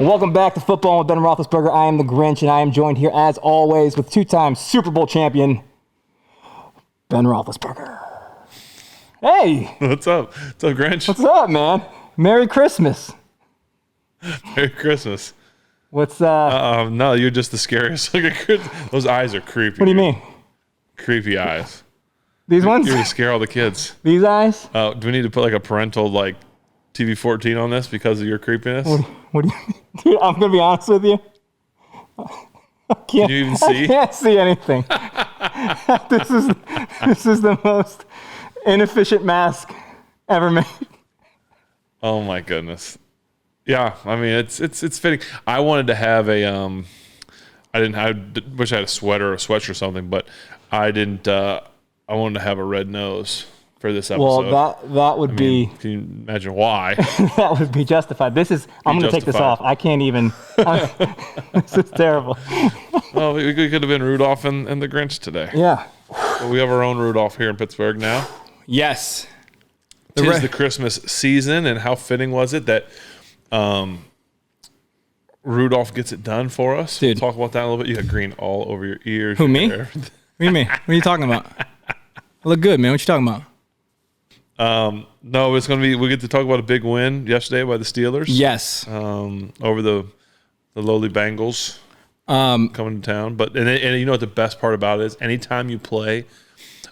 Welcome back to Football with Ben Roethlisberger. I am the Grinch, and I am joined here, as always, with two-time Super Bowl champion, Ben Roethlisberger. Hey! What's up? What's up, Grinch? What's up, man? Merry Christmas. Merry Christmas. What's, no, you're just the scariest. Those eyes are creepy. What do you mean? Creepy eyes. These ones? You're going to scare all the kids. These eyes? Do we need to put like a parental, like, TV 14 on this because of your creepiness? What do you mean? Dude, I'm going to be honest with you. Can you even see? I can't see anything. This is the most inefficient mask ever made. Oh my goodness. Yeah, I mean it's fitting. I wanted to have a I wish I had a sweater or a sweatshirt or something, but I didn't. I wanted to have a red nose for this episode. Well, that would be. Can you imagine why? That would be justified. I'm going to take this off. I can't even. This is terrible. Well, we could have been Rudolph and the Grinch today. Yeah. But we have our own Rudolph here in Pittsburgh now. Yes. Tis the Christmas season, and how fitting was it that Rudolph gets it done for us? Dude. We'll talk about that a little bit. You got green all over your ears. Who, me? What do you mean? What are you talking about? I look good, man. What you talking about? No, it's going to be, we get to talk about a big win yesterday by the Steelers. Yes. Over the lowly Bengals coming to town. But and you know what the best part about it is? Anytime you play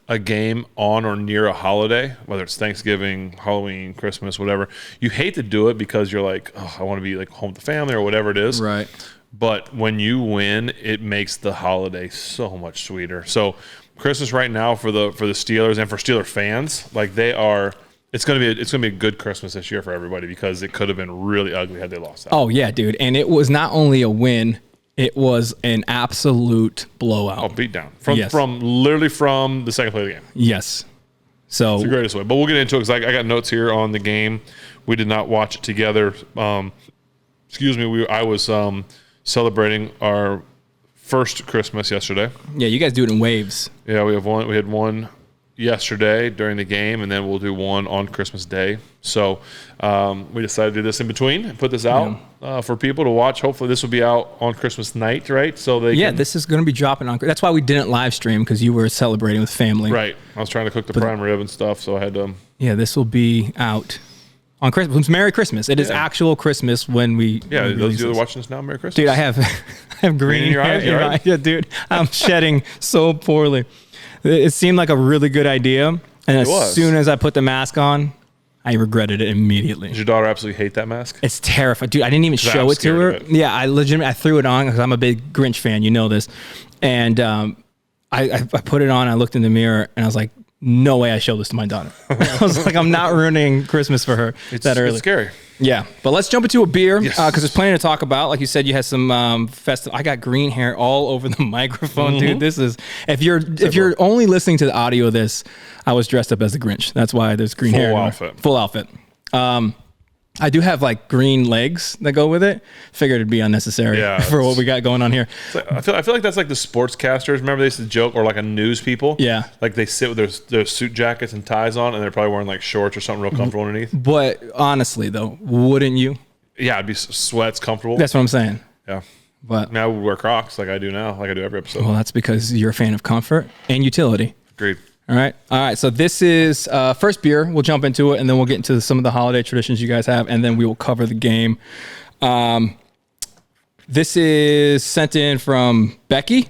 a game on or near a holiday, whether it's Thanksgiving, Halloween, Christmas, whatever, you hate to do it because you're like, oh, I want to be like home with the family or whatever it is. Right. But when you win, it makes the holiday so much sweeter. So Christmas right now for the Steelers and for Steeler fans, like it's gonna be a good Christmas this year for everybody because it could have been really ugly had they lost that. Oh yeah, dude. And it was not only a win, it was an absolute blowout. Oh, beat down. From the second play of the game. Yes. So it's the greatest way. But we'll get into it because I got notes here on the game. We did not watch it together. I was celebrating our first Christmas yesterday. Yeah, you guys do it in waves. Yeah, we had one yesterday during the game, and then we'll do one on Christmas Day. So we decided to do this in between and put this out for people to watch. Hopefully this will be out on Christmas night, right? So this is going to be dropping on. That's why we didn't live stream, because you were celebrating with family. Right. I was trying to cook the prime rib and stuff, so I had to. Yeah, this will be out on Christmas. It's Merry Christmas. It is actual Christmas when we. Yeah, those of you that are watching this now, Merry Christmas. Dude, I have green in your eyes. Right? Yeah, dude, I'm shedding so poorly. It seemed like a really good idea, and as soon as I put the mask on, I regretted it immediately. Does your daughter absolutely hate that mask? It's terrifying. Dude, I didn't even show it to her. Yeah, I threw it on because I'm a big Grinch fan. You know this. And I put it on. I looked in the mirror, and I was like, no way I show this to my daughter. I was like, I'm not ruining Christmas for her that early. It's scary. Yeah, but let's jump into a beer because there's plenty to talk about. Like you said, you had some festive. I got green hair all over the microphone, dude. This is if you're only listening to the audio of this, I was dressed up as the Grinch. That's why there's green hair. Full outfit. I do have like green legs that go with it. Figured it'd be unnecessary for what we got going on here. I feel like that's like the sportscasters. Remember they used to joke, or like a news people. Yeah, like they sit with their suit jackets and ties on, and they're probably wearing like shorts or something real comfortable underneath. But honestly, though, wouldn't you? Yeah, it'd be sweats, comfortable. That's what I'm saying. Yeah, but I mean, I would wear Crocs like I do now, like I do every episode. Well, that's because you're a fan of comfort and utility. Agreed. All right. So this is first beer. We'll jump into it, and then we'll get into some of the holiday traditions you guys have, and then we will cover the game. This is sent in from Becky.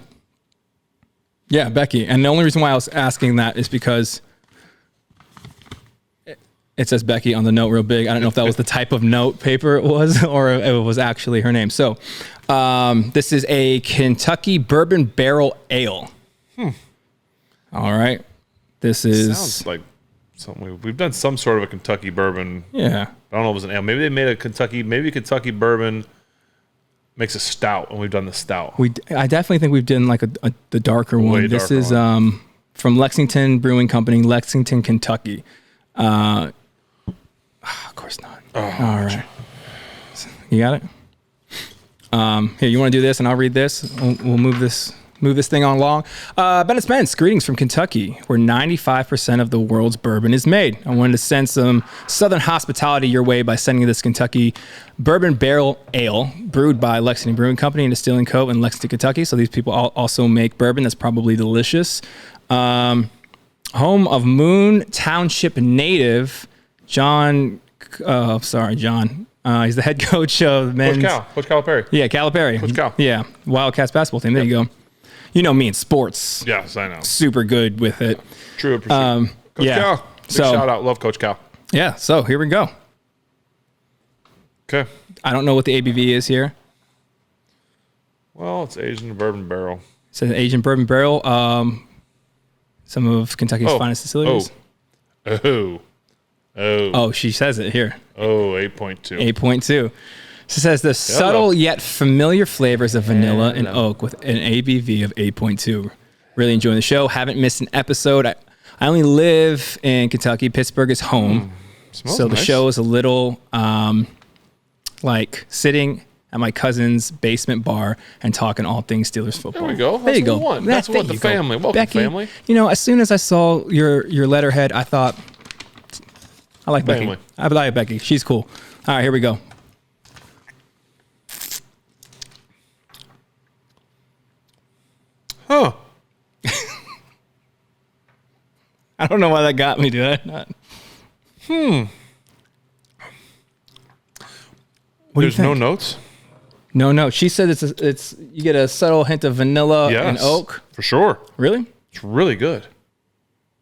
Yeah, Becky. And the only reason why I was asking that is because it says Becky on the note real big. I don't know if that was the type of note paper it was, or it was actually her name. So this is a Kentucky Bourbon Barrel Ale. All right. This sounds like something we've done some sort of a Kentucky bourbon. Yeah. I don't know if it was an ale. Maybe they made a Kentucky bourbon makes a stout, and we've done the stout. I definitely think we've done like the darker one. This is from Lexington Brewing Company, Lexington, Kentucky. Of course not. All right. You got it? Here, you want to do this, and I'll read this. We'll move this move this thing on along. Ben and Spence, greetings from Kentucky, where 95% of the world's bourbon is made. I wanted to send some Southern hospitality your way by sending this Kentucky Bourbon Barrel Ale, brewed by Lexington Brewing Company and Distilling Co. in Lexington, Kentucky. So these people also make bourbon that's probably delicious. Home of Moon Township native John. John. He's the head coach of men's. Coach Calipari. Yeah, Calipari. Coach Cal. Yeah, Wildcats basketball team. There you go. You know me in sports. Yes, I know. Super good with it. True. Coach Cal. Big shout out. Love Coach Cal. Yeah, so here we go. Okay. I don't know what the ABV is here. Well, it's aged in a bourbon barrel. It's an Asian bourbon barrel. Some of Kentucky's finest distilleries. Oh, she says it here. 8.2. 8.2. She says the subtle yet familiar flavors of vanilla and oak with an ABV of 8.2. Really enjoying the show. Haven't missed an episode. I only live in Kentucky. Pittsburgh is home. So the show is a little like sitting at my cousin's basement bar and talking all things Steelers football. There we go. There you go. That's what the family. Welcome, Becky, family. You know, as soon as I saw your letterhead, I thought, I like Becky. I like Becky. She's cool. All right, here we go. Huh. I don't know why that got me, dude. There's no notes? No. She said it's you get a subtle hint of vanilla and oak. For sure. Really? It's really good.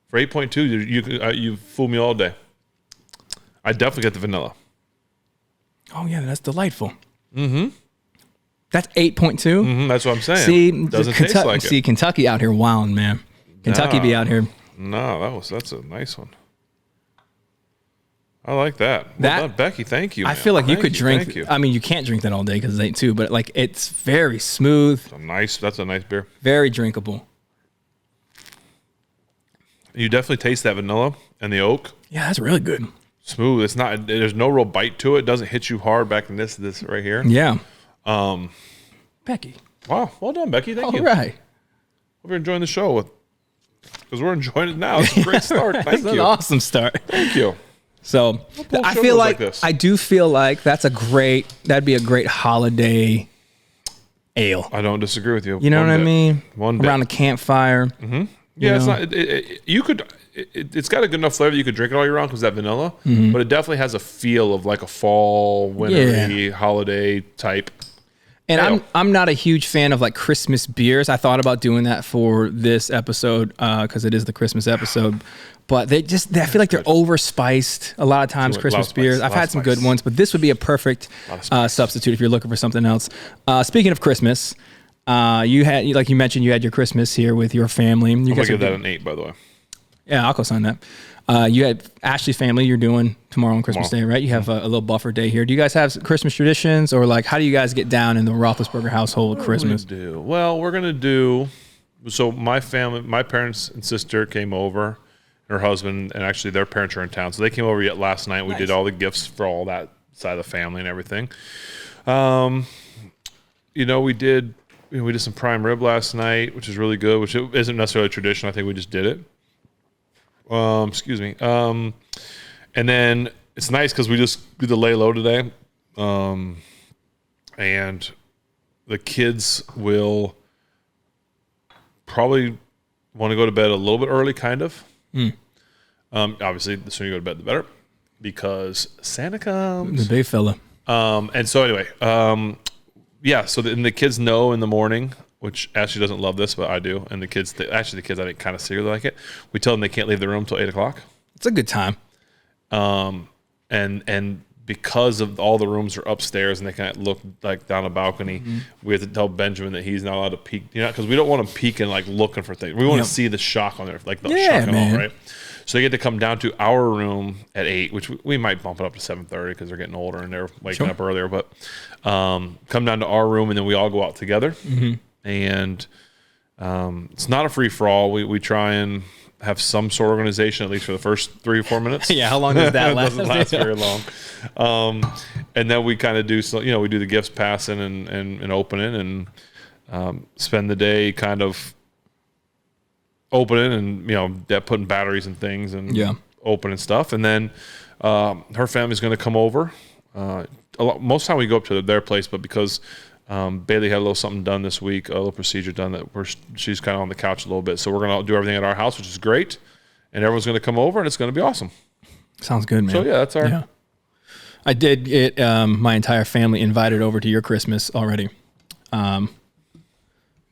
For 8.2, you fool me all day. I definitely get the vanilla. Oh, yeah, that's delightful. Mm-hmm. That's 8.2? Mm-hmm, that's what I'm saying. See, doesn't taste like it. Kentucky out here wilding, man. Kentucky be out here. No, that's a nice one. I like that. Well done, Becky, thank you. I feel like you could drink. I mean, you can't drink that all day because it's 8.2, but like it's very smooth. That's a nice beer. Very drinkable. You definitely taste that vanilla and the oak. Yeah, that's really good. Smooth. It's not. There's no real bite to it. It doesn't hit you hard back in this right here. Yeah. Becky. Wow. Well done, Becky. Thank you. All right. Hope you're enjoying the show because we're enjoying it now. It's a great start. Thank you. It's an awesome start. Thank you. So I feel like I do feel like that'd be a great holiday ale. I don't disagree with you. You know what I mean? One around the campfire. Mm-hmm. Yeah, it's not. You could. It's got a good enough flavor that you could drink it all year round because that vanilla. Mm-hmm. But it definitely has a feel of like a fall, wintery, holiday type. And I'm not a huge fan of like Christmas beers. I thought about doing that for this episode because it is the Christmas episide. But I feel like they're overspiced a lot of times, Christmas beers. I've had some good ones, but this would be a perfect substitute if you're looking for something else. Speaking of Christmas, you had, like you mentioned, you had your Christmas here with your family. I'm going to give that an 8, by the way. Yeah, I'll co-sign that. You had Ashley's family you're doing tomorrow on Christmas Day, right? You have a little buffer day here. Do you guys have Christmas traditions or like how do you guys get down in the Roethlisberger household with Christmas? Well, we're going to do, so my family, my parents and sister came over, her husband, and actually their parents are in town. So they came over last night. We did all the gifts for all that side of the family and everything. We did some prime rib last night, which is really good, which isn't necessarily a tradition. I think we just did it. Excuse me. And then it's nice because we just do the lay low today. And the kids will probably want to go to bed a little bit early, kind of. Obviously, the sooner you go to bed, the better, because Santa comes. The big fella. And so anyway, so the kids know in the morning, which Ashley doesn't love this, but I do. And the kids, I think kind of secretly like it. We tell them they can't leave the room till 8 o'clock. It's a good time. And because of all the rooms are upstairs and they kind of look like down a balcony, we have to tell Benjamin that he's not allowed to peek, because we don't want him peeking like looking for things. We want to see the shock on there, like the shock and all, right? So they get to come down to our room at 8, which we might bump it up to 7:30 because they're getting older and they're waking up earlier. But come down to our room and then we all go out together. Mm-hmm. And it's not a free for all. We try and have some sort of organization at least for the first 3 or 4 minutes. Yeah, how long does that last? It doesn't last very long. And then we kind of do we do the gifts passing and opening, and spend the day kind of opening and putting batteries and things and opening stuff, and then her family's going to come over. Most of the time we go up to their place, but because Bailey had a little something done this week, a little procedure done, that she's kind of on the couch a little bit. So we're going to do everything at our house, which is great, and everyone's going to come over, and it's going to be awesome. Sounds good, man. So yeah, that's our. Yeah. I did get my entire family invited over to your Christmas already, by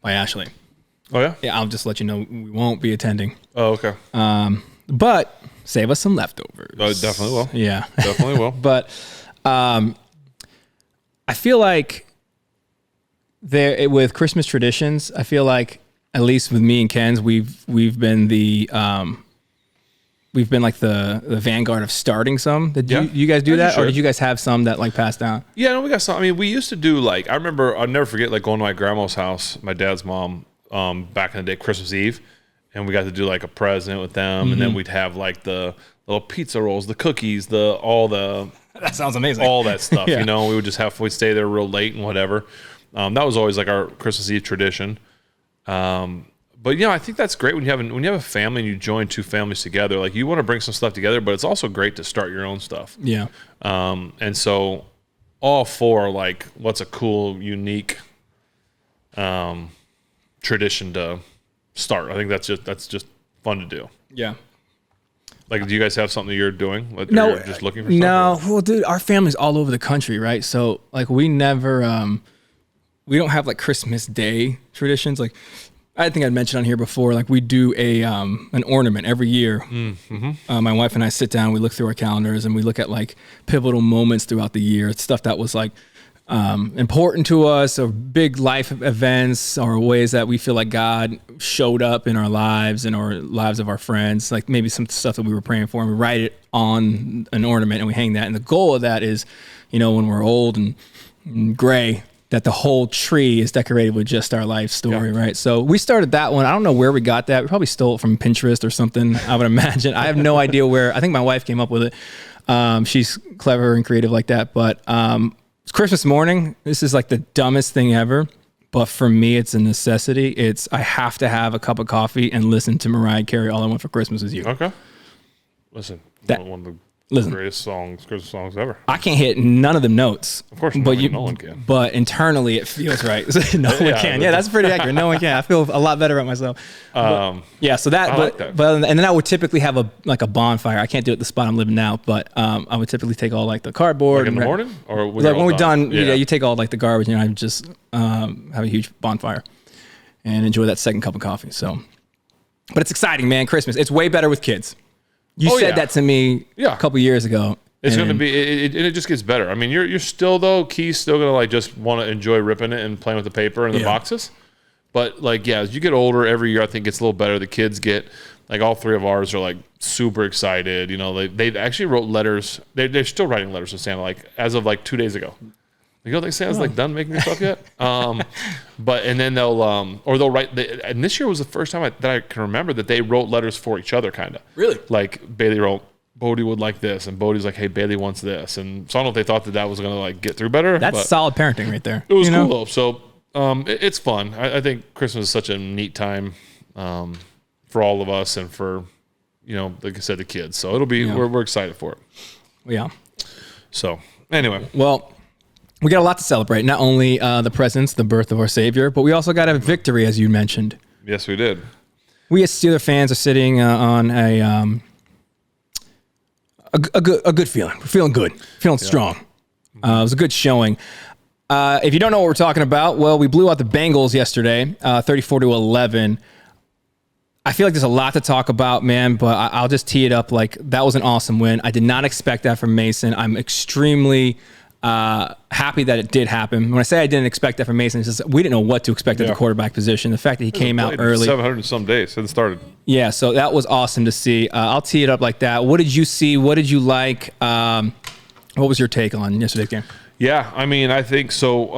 Ashley. Oh yeah. Yeah, I'll just let you know we won't be attending. Oh okay. But save us some leftovers. Oh, definitely will. Yeah, definitely will. But I feel like with Christmas traditions, I feel like at least with me and Ken's, we've been like the vanguard of starting some. Did you guys do that, or did you guys have some that like passed down? Yeah, no, we got some. I mean, we used to do like, I remember, I'll never forget like going to my grandma's house, my dad's mom, back in the day, Christmas Eve, and we got to do like a present with them, and then we'd have like the little pizza rolls, the cookies, all the that sounds amazing, all that stuff. Yeah. We'd stay there real late and whatever. That was always like our Christmas Eve tradition. But I think that's great when you have a family and you join two families together. Like, you want to bring some stuff together, but it's also great to start your own stuff. Yeah. And so all four, like, what's a cool, unique tradition to start? I think that's just fun to do. Yeah. Like, do you guys have something you're doing? Like, No, you're just looking for something? No. Well, dude, our family's all over the country, right? So like we never, we don't have like Christmas Day traditions. Like, I think I'd mentioned on here before, like we do an ornament every year. Mm-hmm. My wife and I sit down, we look through our calendars, and we look at like pivotal moments throughout the year. It's stuff that was like important to us, or big life events, or ways that we feel like God showed up in our lives and our lives of our friends. Like maybe some stuff that we were praying for, and we write it on an ornament and we hang that. And the goal of that is, when we're old and gray, that the whole tree is decorated with just our life story, right? So we started that one. I don't know where we got that. We probably stole it from Pinterest or something, I would imagine. I have no idea where. I think my wife came up with it. She's clever and creative like that. But it's Christmas morning. This is like the dumbest thing ever. But for me, it's a necessity. I have to have a cup of coffee and listen to Mariah Carey, All I Want for Christmas Is You. Okay. Listen, one of the greatest Christmas songs ever. I can't hit none of them notes. Of course, no one can. But internally, it feels right. No one can. Yeah, that's pretty accurate. No one can. I feel a lot better about myself. So that. Like that. But and then I would typically have a bonfire. I can't do it at the spot I'm living now, but I would typically take all like the cardboard. Like in the morning, or when we're done. Yeah, you take all like the garbage, and I just have a huge bonfire and enjoy that second cup of coffee. So, but it's exciting, man. Christmas. It's way better with kids. You said that to me a couple years ago. It's going to be, it just gets better. I mean, you're still, though, Key's still going to like just want to enjoy ripping it and playing with the paper and the boxes. But like, as you get older, every year I think it's a little better. The kids get, like, all three of ours are like super excited. They actually wrote letters. They're still writing letters to Santa, like as of like 2 days ago. You don't think Santa's like done making stuff yet? And then they'll write. And this year was the first time that I can remember that they wrote letters for each other, kind of. Really? Like Bailey wrote, Bodie would like this, and Bodie's like, hey, Bailey wants this, and so I don't know if they thought that was going to like get through better. That's solid parenting right there. It was cool though. So it's fun. I think Christmas is such a neat time for all of us, and for like I said, the kids. So it'll be we're excited for it. Yeah. So anyway, well. We got a lot to celebrate. Not only the presence, the birth of our Savior, but we also got a victory, as you mentioned. Yes, we did. We as Steeler fans are sitting on a good feeling. We're feeling good, feeling strong. It was a good showing. If you don't know what we're talking about, well, we blew out the Bengals yesterday, 34-11. I feel like there's a lot to talk about, man, but I'll just tee it up like that was an awesome win. I did not expect that from Mason. I'm extremely happy that it did happen. When I say I didn't expect that from Mason, it's just we didn't know what to expect at the quarterback position. The fact that he came out early. 700 and some days since it started. Yeah, so that was awesome to see. I'll tee it up like that. What did you see? What did you like? What was your take on yesterday's game? Yeah, I mean, I think so.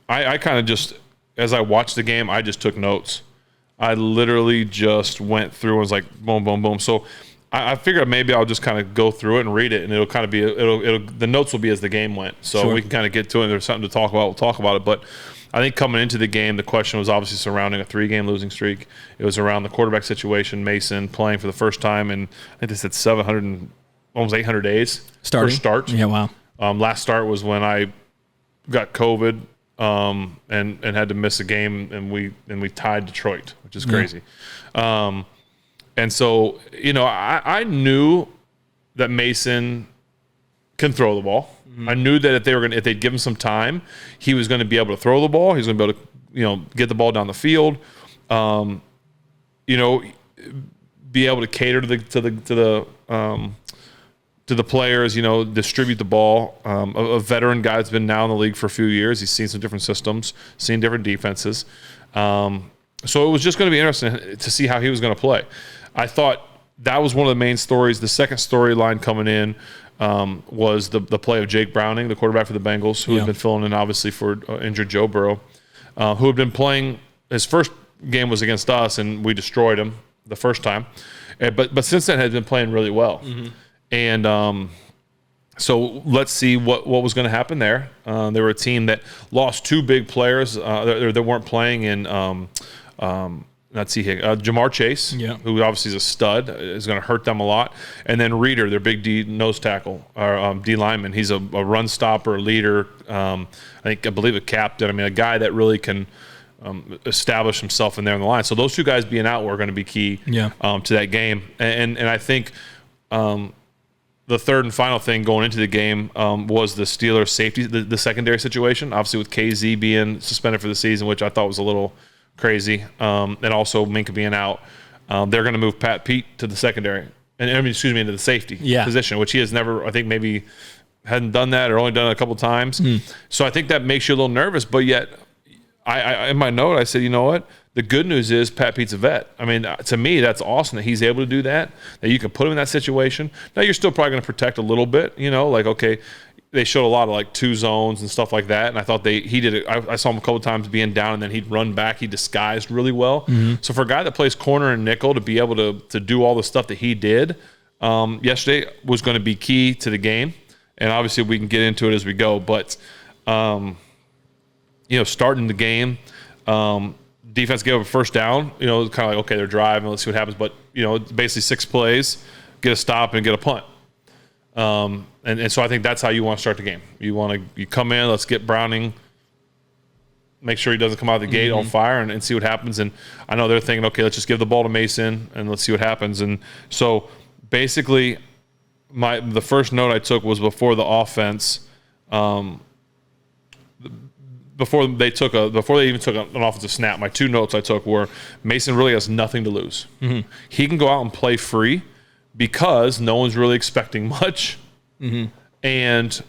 I kind of just, as I watched the game, I just took notes. I literally just went through and was like, boom, boom, boom. So I figured maybe I'll just kind of go through it and read it, and it'll kind of be the notes will be as the game went, so we can kind of get to it. If there's something to talk about, we'll talk about it. But I think coming into the game, the question was obviously surrounding a 3-game losing streak. It was around the quarterback situation, Mason playing for the first time in, I think they said 700 and almost 800 days. Starting? First start. Yeah, wow. Last start was when I got COVID and had to miss a game, and we tied Detroit, which is crazy. Yeah. And so, I knew that Mason can throw the ball. I knew that if they'd give him some time, he was going to be able to throw the ball. He was going to be able to, get the ball down the field. Be able to cater to the players. Distribute the ball. A veteran guy that's been now in the league for a few years. He's seen some different systems, seen different defenses. So it was just going to be interesting to see how he was going to play. I thought that was one of the main stories. The second storyline coming in was the play of Jake Browning, the quarterback for the Bengals, who had been filling in obviously for injured Joe Burrow, who had been playing. His first game was against us, and we destroyed him the first time. But since then had been playing really well. Mm-hmm. And so let's see what was going to happen there. They were a team that lost 2 big players that weren't playing in Jamar Chase, who obviously is a stud, is going to hurt them a lot. And then Reeder, their big D nose tackle, or D lineman. He's a run stopper, leader, I believe a captain. I mean, a guy that really can establish himself in there on the line. So those 2 guys being out were going to be key to that game. And I think the third and final thing going into the game was the Steelers' safety, the secondary situation, obviously with KZ being suspended for the season, which I thought was a little crazy, and also Minka being out. They're going to move Pat Pete to the secondary, into the safety position, which he has never, I think maybe hadn't done that or only done it a couple of times. So I think that makes you a little nervous, but yet I in my note, I said, you know what? The good news is Pat Pete's a vet. I mean, to me, that's awesome that he's able to do that you can put him in that situation. Now, you're still probably going to protect a little bit, okay, they showed a lot of 2 zones and stuff like that, and I thought he did it. I saw him a couple of times being down, and then he'd run back. He disguised really well. Mm-hmm. So for a guy that plays corner and nickel to be able to do all the stuff that he did yesterday was going to be key to the game. And obviously we can get into it as we go. But, starting the game, defense gave up a first down. Kind of like, okay, they're driving. Let's see what happens. But, basically 6 plays, get a stop and get a punt. And so I think that's how you want to start the game. You come in, let's get Browning, make sure he doesn't come out of the gate on fire and see what happens. And I know they're thinking, okay, let's just give the ball to Mason and let's see what happens. And so basically the first note I took was before the offense, before they even took an offensive snap, my 2 notes I took were Mason really has nothing to lose. Mm-hmm. He can go out and play free because no one's really expecting much. Mm-hmm. And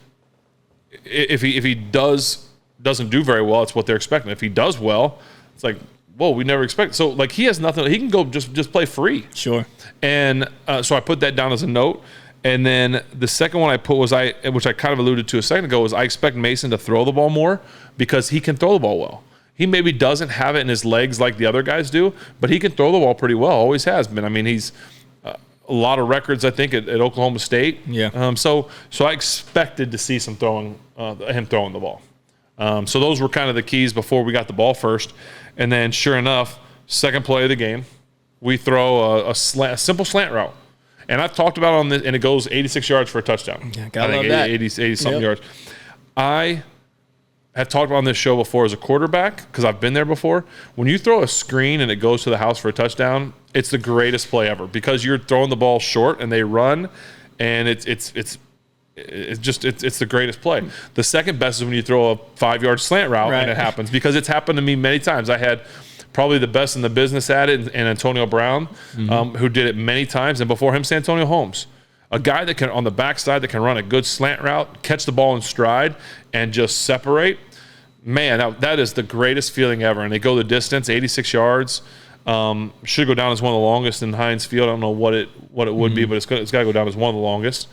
if he doesn't do very well, it's what they're expecting. If he does well, it's like, whoa, we never expect. So he has nothing. He can go just play free. Sure. And so I put that down as a note. And then the second one I put was which I kind of alluded to a second ago, was I expect Mason to throw the ball more because he can throw the ball well. He maybe doesn't have it in his legs like the other guys do, but he can throw the ball pretty well. Always has been. I mean, he's a lot of records, I think, at Oklahoma State. Yeah. So I expected to see him throwing the ball. So those were kind of the keys before we got the ball first. And then sure enough, second play of the game, we throw a simple slant route. And I've talked about it on this, and it goes 86 yards for a touchdown. Yeah, gotta love that. 80-something yards. I have talked about on this show before as a quarterback, because I've been there before. When you throw a screen and it goes to the house for a touchdown, it's the greatest play ever because you're throwing the ball short and they run, and it's the greatest play. The second best is when you throw a 5-yard slant route and it happens, because it's happened to me many times. I had probably the best in the business at it, and Antonio Brown, who did it many times, and before him, Santonio Holmes. A guy that can, on the backside, that can run a good slant route, catch the ball in stride, and just separate. Man, that is the greatest feeling ever. And they go the distance, 86 yards. Should go down as one of the longest in Heinz Field. I don't know what it would be, but it's got to go down as one of the longest.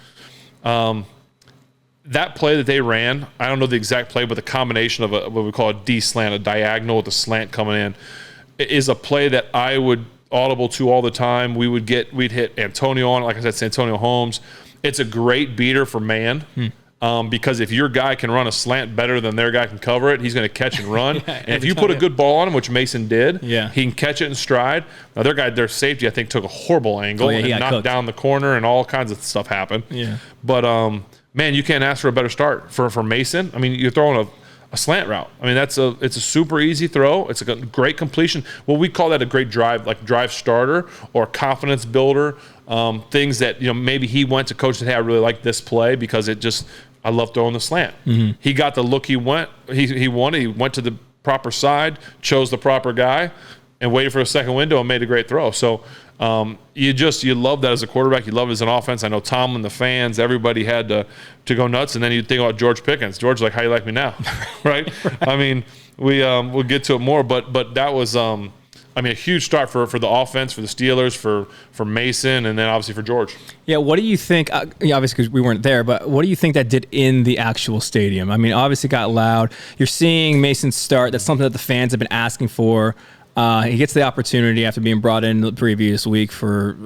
That play that they ran, I don't know the exact play, but the combination of what we call a D slant, a diagonal with a slant coming in, is a play that I would audible to all the time. We'd hit Antonio on it, like I said, Santonio Holmes. It's a great beater for man. because if your guy can run a slant better than their guy can cover it, he's going to catch and run. And if you put a good ball on him, which Mason did, he can catch it in stride. Now, their safety, I think, took a horrible angle and knocked down the corner, and all kinds of stuff happened. Yeah. But, man, you can't ask for a better start for Mason. I mean, you're throwing a slant route. I mean, it's a super easy throw. It's a great completion. Well, we call that a great drive, like drive starter or confidence builder. Things that, maybe he went to coach and said, hey, I really like this play because I love throwing the slant. Mm-hmm. He got the look he wanted. He went to the proper side, chose the proper guy, and waited for a second window and made a great throw. So you love that as a quarterback. You love it as an offense. I know Tomlin, the fans, everybody had to go nuts. And then you think about George Pickens. George's like, how you like me now? Right? I mean, we'll get to it more, but that was a huge start for the offense, for the Steelers, for Mason, and then obviously for George. Yeah, what do you think, obviously because we weren't there, but what do you think that did in the actual stadium? I mean, obviously it got loud. You're seeing Mason start. That's something that the fans have been asking for. He gets the opportunity after being brought in the previous week for,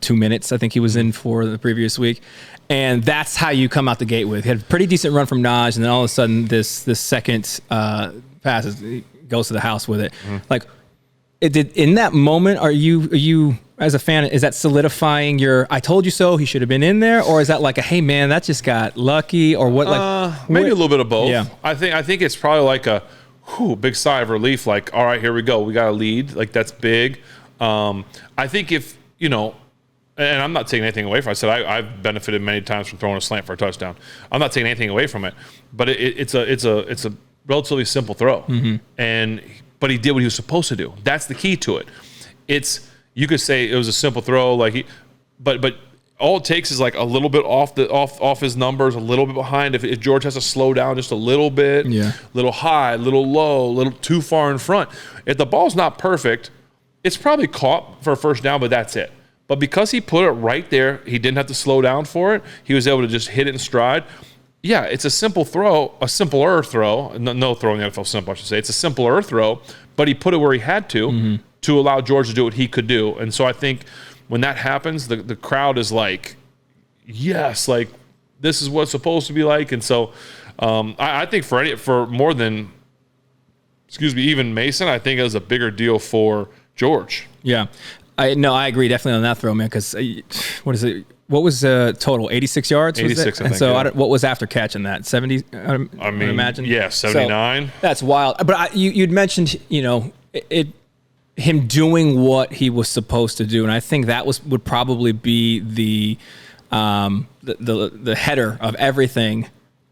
2 minutes. I think he was in for the previous week. And that's how you come out the gate with. He had a pretty decent run from Najee, and then all of a sudden this second pass goes to the house with it. Mm-hmm. Like, in that moment, are you as a fan, is that solidifying your I told you so, he should have been in there? Or is that like a, hey man, that just got lucky? Or what? Maybe a little bit of both. Yeah. I think it's probably like a big sigh of relief, like, all right, here we go. We got a lead. Like, that's big. I think if, and I'm not taking anything away from it. I said I've benefited many times from throwing a slant for a touchdown. I'm not taking anything away from it. But it's a relatively simple throw. Mm-hmm. But he did what he was supposed to do. That's the key to it. You could say it was a simple throw, but all it takes is like a little bit off his numbers, a little bit behind. If George has to slow down just a little bit, little high, little low, little too far in front. If the ball's not perfect, it's probably caught for a first down, but that's it. But because he put it right there, he didn't have to slow down for it. He was able to just hit it in stride. Yeah, it's a simple throw, a simpler throw. No throw in the NFL simple, I should say. It's a simpler throw, but he put it where he had to allow George to do what he could do. And so I think when that happens, the crowd is like, yes, like this is what it's supposed to be like. And so I think for more than, even Mason, I think it was a bigger deal for George. Yeah. I agree definitely on that throw, man, because what is it? What was the total? 86 yards? 86, I think. So what was after catching that? 70, I imagine? Yeah, 79. So that's wild. But you'd mentioned, him doing what he was supposed to do. And I think that would probably be the header of everything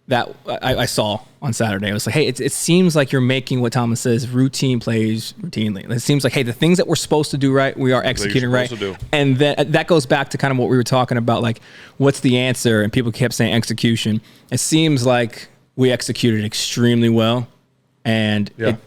that I saw on Saturday. It was like, hey, it seems like you're making what Tomlin says routine plays routinely. It seems like, hey, the things that we're supposed to do right, we are executing right. And then that goes back to kind of what we were talking about, like what's the answer? And people kept saying execution. It seems like we executed extremely well, and it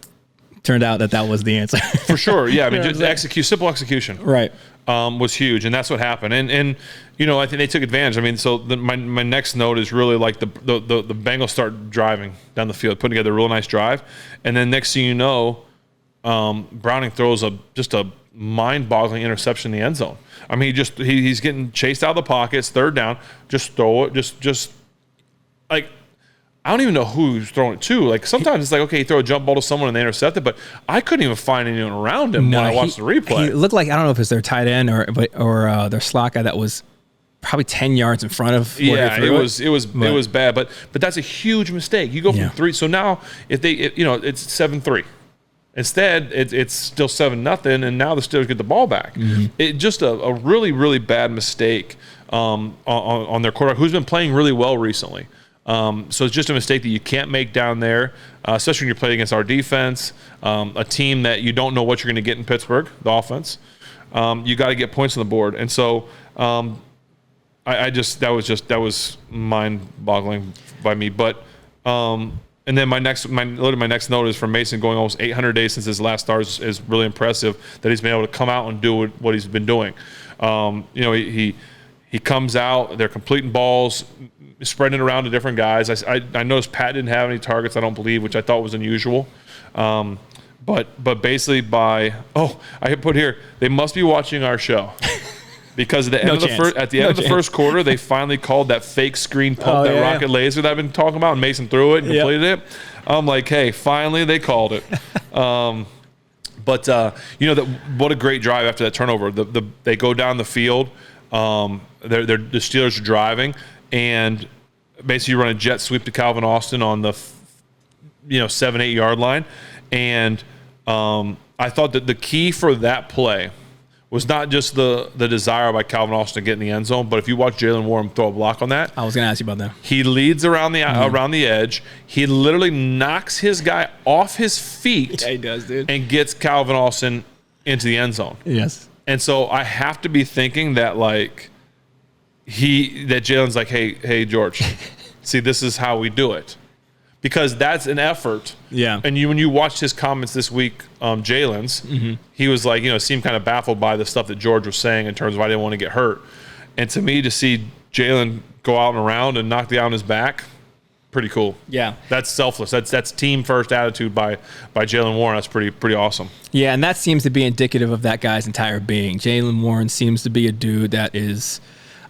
turned out that was the answer. For sure, yeah. I mean, just simple execution. Right. Was huge, and that's what happened. And I think they took advantage. I mean, so my next note is really like the Bengals start driving down the field, putting together a real nice drive, and then next thing you know, Browning throws just a mind-boggling interception in the end zone. I mean, he's getting chased out of the pockets, third down, just throw it, just like. I don't even know who's throwing it to. Like, sometimes it's like, okay, you throw a jump ball to someone and they intercept it, but I couldn't even find anyone around him when I watched the replay. He looked like, I don't know if it's their tight end or their slot guy that was probably 10 yards in front of where he threw it. It was bad, but that's a huge mistake. You go from 3. So now it's 7-3. Instead, it's still 7-0, and now the Steelers get the ball back. Mm-hmm. It just a really, really bad mistake on their quarterback, who's been playing really well recently. So it's just a mistake that you can't make down there, especially when you're playing against our defense, a team that you don't know what you're going to get in Pittsburgh, the offense. You got to get points on the board, and so that was mind-boggling by me. But and then my next note is from Mason, going almost 800 days since his last start is really impressive that he's been able to come out and do what he's been doing. He comes out, they're completing balls, spreading it around to different guys. I noticed Pat didn't have any targets, I don't believe, which I thought was unusual. But basically I put here, they must be watching our show. Because at the end of the first quarter, they finally called that fake screen pump, rocket laser that I've been talking about, and Mason threw it and completed it. I'm like, hey, finally they called it. But what a great drive after that turnover. They go down the field. The Steelers are driving, and basically you run a jet sweep to Calvin Austin on the 7-8 yard line. And I thought that the key for that play was not just the desire by Calvin Austin to get in the end zone, but if you watch Jalen Warren throw a block on that. I was going to ask you about that. He leads around the edge. He literally knocks his guy off his feet. Yeah, he does, dude. And gets Calvin Austin into the end zone. Yes. And so I have to be thinking that Jalen's like, hey, George, see, this is how we do it. Because that's an effort. Yeah. And when you watched his comments this week, Jalen's, he was like, seemed kind of baffled by the stuff that George was saying in terms of I didn't want to get hurt. And to me, to see Jalen go out and around and knock the guy on his back, pretty cool. Yeah. That's selfless. That's team first attitude by Jalen Warren. That's pretty awesome. Yeah, and that seems to be indicative of that guy's entire being. Jalen Warren seems to be a dude that is.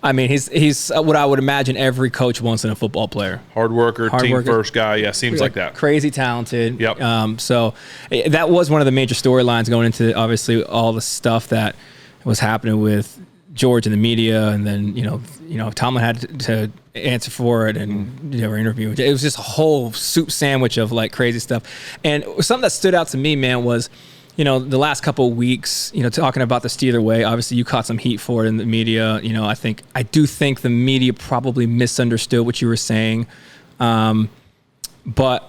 I mean, he's what I would imagine every coach wants in a football player. Hard worker, team first guy. Yeah, seems like that. Crazy talented. Yep. So that was one of the major storylines going into obviously all the stuff that was happening with George and the media, and then Tomlin had to answer for it and interview. It was just a whole soup sandwich of like crazy stuff. And something that stood out to me, man, was the last couple of weeks, talking about the Steeler way. Obviously, you caught some heat for it in the media. I do think the media probably misunderstood what you were saying. But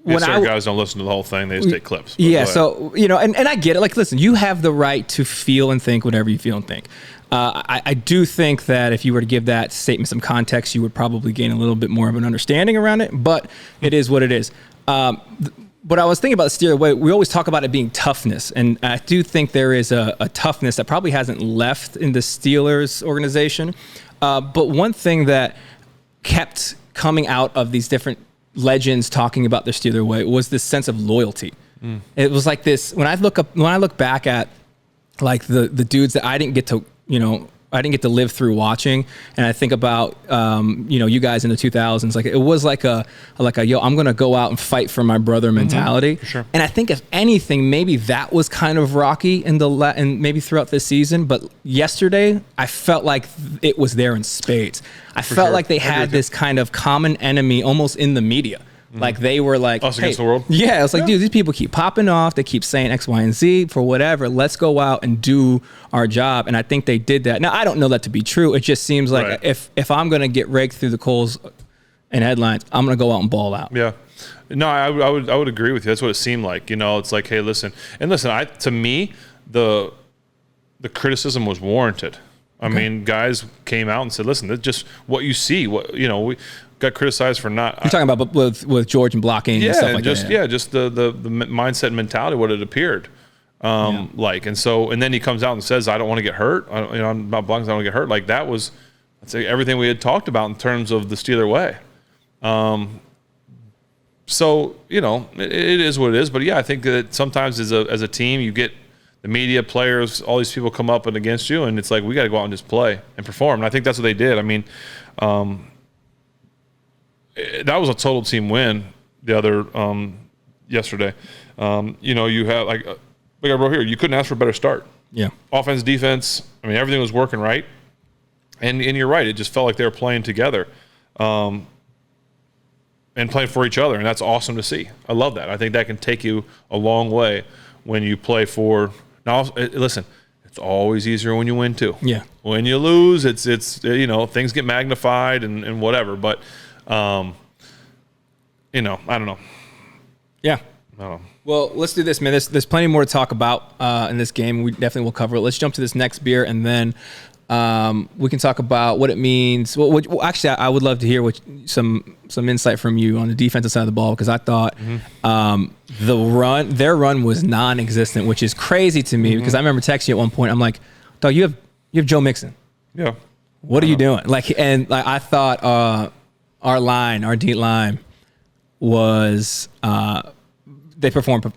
guys don't listen to the whole thing; they just take clips. Yeah, so and I get it. Like, listen, you have the right to feel and think whatever you feel and think. I do think that if you were to give that statement some context, you would probably gain a little bit more of an understanding around it. But it is what it is. But I was thinking about the Steeler way. We always talk about it being toughness, and I do think there is a toughness that probably hasn't left in the Steelers organization. But one thing that kept coming out of these different legends talking about the Steeler way was this sense of loyalty. It was like this when I look back at like the dudes that I didn't get to live through watching, and I think about you guys in the 2000s. Like, it was like a yo, I'm gonna go out and fight for my brother mentality. For sure. And I think if anything, maybe that was kind of rocky and maybe throughout this season. But yesterday, I felt like it was there in spades. I felt like they had this kind of common enemy almost in the media. Like, they were like, us against the world. Yeah, it's like, dude, these people keep popping off. They keep saying X, Y, and Z for whatever. Let's go out and do our job. And I think they did that. Now, I don't know that to be true. It just seems like if I'm going to get raked through the coals and headlines, I'm going to go out and ball out. Yeah. No, I would agree with you. That's what it seemed like. It's like, hey, listen. And listen, to me, the criticism was warranted. I mean, guys came out and said, listen, that's just what you see. We got criticized for not. You're talking about with George and blocking and stuff like that. Yeah, just the mindset and mentality, what it appeared like. And so, and then he comes out and says, I don't want to get hurt. I'm not blocking, I don't want to get hurt. Like, that's everything we had talked about in terms of the Steeler way. So, it is what it is. But, yeah, I think that sometimes as a team, you get the media, players, all these people come up and against you, and it's like, we got to go out and just play and perform. And I think that's what they did. I mean, that was a total team win the other yesterday. You have, like I wrote here, you couldn't ask for a better start. Yeah. Offense, defense, I mean, everything was working right. And you're right, it just felt like they were playing together and playing for each other, and that's awesome to see. I love that. I think that can take you a long way when you play for – now, listen, it's always easier when you win too. Yeah. When you lose, it's things get magnified and whatever, but I don't know. Yeah. I don't know. Well, let's do this, man. There's plenty more to talk about in this game. We definitely will cover it. Let's jump to this next beer, and then we can talk about what it means. Well, actually, I would love to hear some insight from you on the defensive side of the ball, because I thought their run was non-existent, which is crazy to me, because I remember texting you at one point. I'm like, dog, you have Joe Mixon. Yeah. What are you doing? I thought our D line was they performed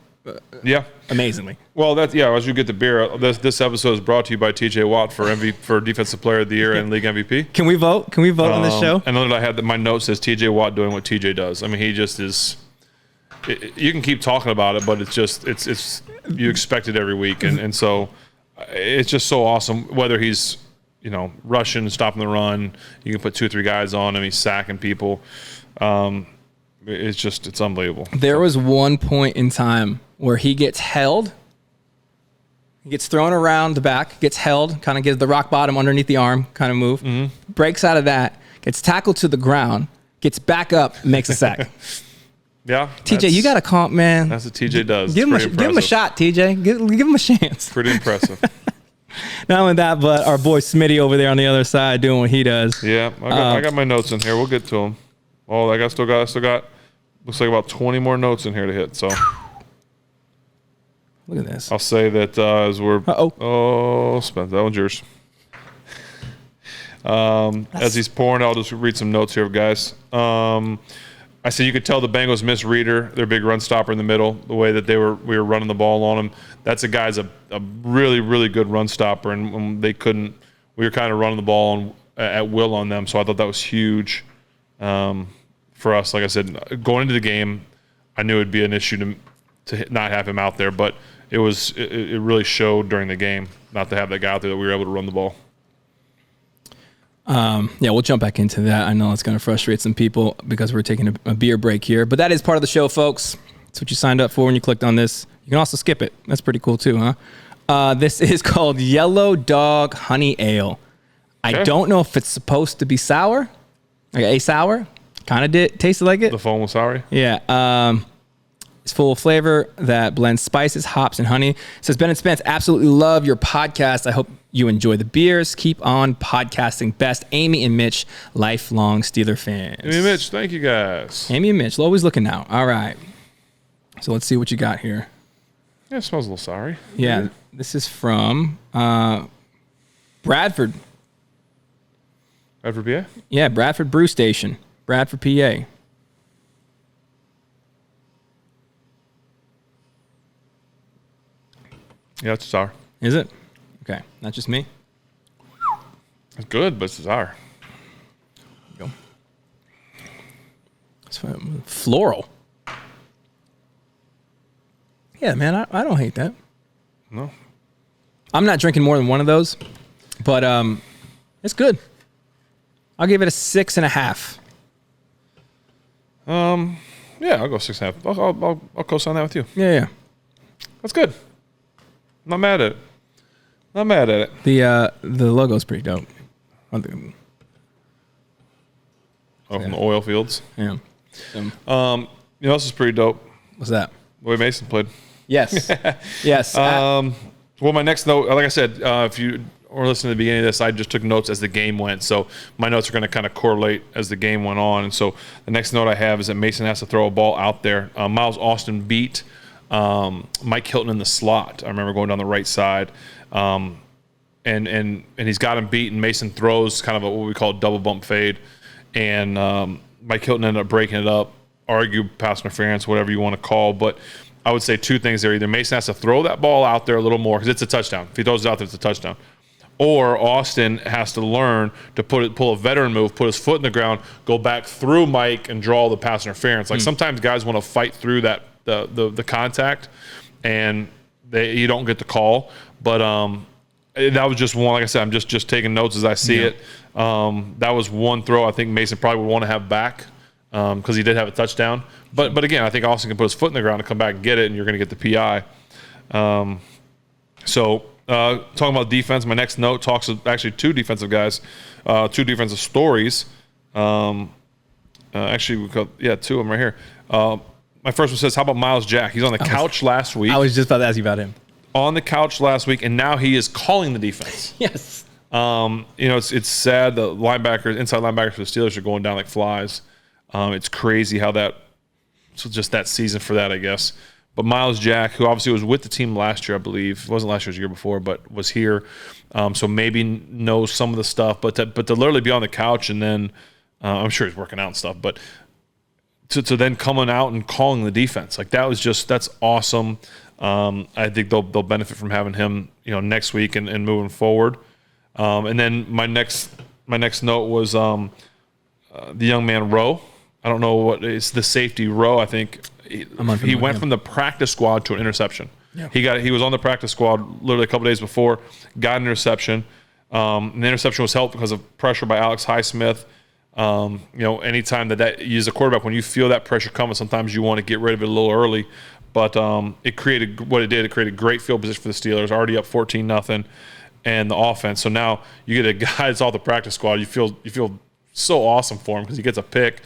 amazingly. Well, as you get the beer, this episode is brought to you by TJ Watt for Defensive Player of the Year and League MVP. Can we vote? Can we vote on this show? And then I had my note says TJ Watt doing what TJ does. I mean, he just is. You can keep talking about it, but it's you expect it every week, and so it's just so awesome. Whether he's rushing, stopping the run, you can put 2 or 3 guys on him. He's sacking people. It's unbelievable. There was one point in time where he gets held. He gets thrown around the back, gets held, kind of gives the rock bottom underneath the arm kind of move, breaks out of that, gets tackled to the ground, gets back up, makes a sack. Yeah. TJ, you got a comp, man. That's what TJ does. Give him a shot, TJ. Give him a chance. Pretty impressive. Not only that, but our boy Smitty over there on the other side doing what he does. Yeah, I got my notes in here. We'll get to them. Oh, I still got looks like about 20 more notes in here to hit. So look at this. I'll say that as we're Spence, that one's yours. As he's pouring, I'll just read some notes here, guys. I said you could tell the Bengals miss Reader, their big run stopper in the middle, the way that we were running the ball on him. That's a guy's a really, really good run stopper, and we were kind of running the ball at will on them. So I thought that was huge for us. Like I said, going into the game, I knew it'd be an issue to not have him out there, but it really showed during the game not to have that guy out there that we were able to run the ball. We'll jump back into that. I know it's going to frustrate some people because we're taking a beer break here, but that is part of the show, folks. That's what you signed up for when you clicked on this. You can also skip it. That's pretty cool too, huh? This is called Yellow Dog Honey Ale. Okay. I don't know if it's supposed to be sour, like a sour. Kind of tasted like it. The foam was sour. Yeah. It's full of flavor that blends spices, hops, and honey. It says, Ben and Spence, absolutely love your podcast. I hope you enjoy the beers. Keep on podcasting. Best, Amy and Mitch, lifelong Steeler fans. Amy and Mitch, thank you guys. Amy and Mitch, always looking out. All right. So let's see what you got here. Yeah, it smells a little sour. Yeah, this is from Bradford. Bradford, PA? Yeah, Bradford Brew Station. Bradford, PA. Yeah, it's sour. Is it? Okay. Not just me. It's good, but it's sour. Go. It's floral. Yeah, man, I don't hate that. No. I'm not drinking more than one of those, but it's good. I'll give it a 6.5. Yeah, I'll go 6.5. I'll co-sign that with you. Yeah. That's good. Not mad at it. The logo's pretty dope. From the oil fields. Yeah. This is pretty dope. What's that? The way Mason played. Yes. Yes. Well, my next note, like I said, if you were listening to the beginning of this, I just took notes as the game went. So my notes are going to kind of correlate as the game went on. And so the next note I have is that Mason has to throw a ball out there. Miles Austin beat Mike Hilton in the slot. I remember going down the right side. And he's got him beat, and Mason throws kind of what we call a double bump fade. And Mike Hilton ended up breaking it up, argue pass interference, whatever you want to call. But I would say two things there. Either Mason has to throw that ball out there a little more because it's a touchdown. If he throws it out there, it's a touchdown. Or Austin has to learn to pull a veteran move, put his foot in the ground, go back through Mike and draw the pass interference. Like sometimes guys want to fight through that the contact, and you don't get the call. But that was just one. Like I said, I'm just taking notes as I see it. That was one throw I think Mason probably would want to have back because he did have a touchdown. But again, I think Austin can put his foot in the ground and come back and get it, and you're going to get the PI. Talking about defense, my next note talks of actually two defensive guys, two defensive stories. Actually, two of them right here. My first one says, how about Miles Jack? He's on the couch last week. I was just about to ask you about him. On the couch last week, and now he is calling the defense. Yes. It's sad the inside linebackers for the Steelers are going down like flies. It's crazy how just that season for that, I guess. But Miles Jack, who obviously was with the team last year, I believe. It wasn't last year, it was the year before, but was here. So maybe knows some of the stuff. But to literally be on the couch and then I'm sure he's working out and stuff. But to then coming out and calling the defense. Like that's awesome. I think they'll benefit from having him, next week and moving forward. And then my next note was the young man Rowe. I don't know what it's the safety Rowe. I think he went from the practice squad to an interception. Yeah. He was on the practice squad literally a couple days before, got an interception. And the interception was helped because of pressure by Alex Highsmith. Anytime that you as a quarterback, when you feel that pressure coming, sometimes you want to get rid of it a little early. But it created what it did. It created great field position for the Steelers, already up 14-0, and the offense. So now you get a guy that's off the practice squad. You feel so awesome for him because he gets a pick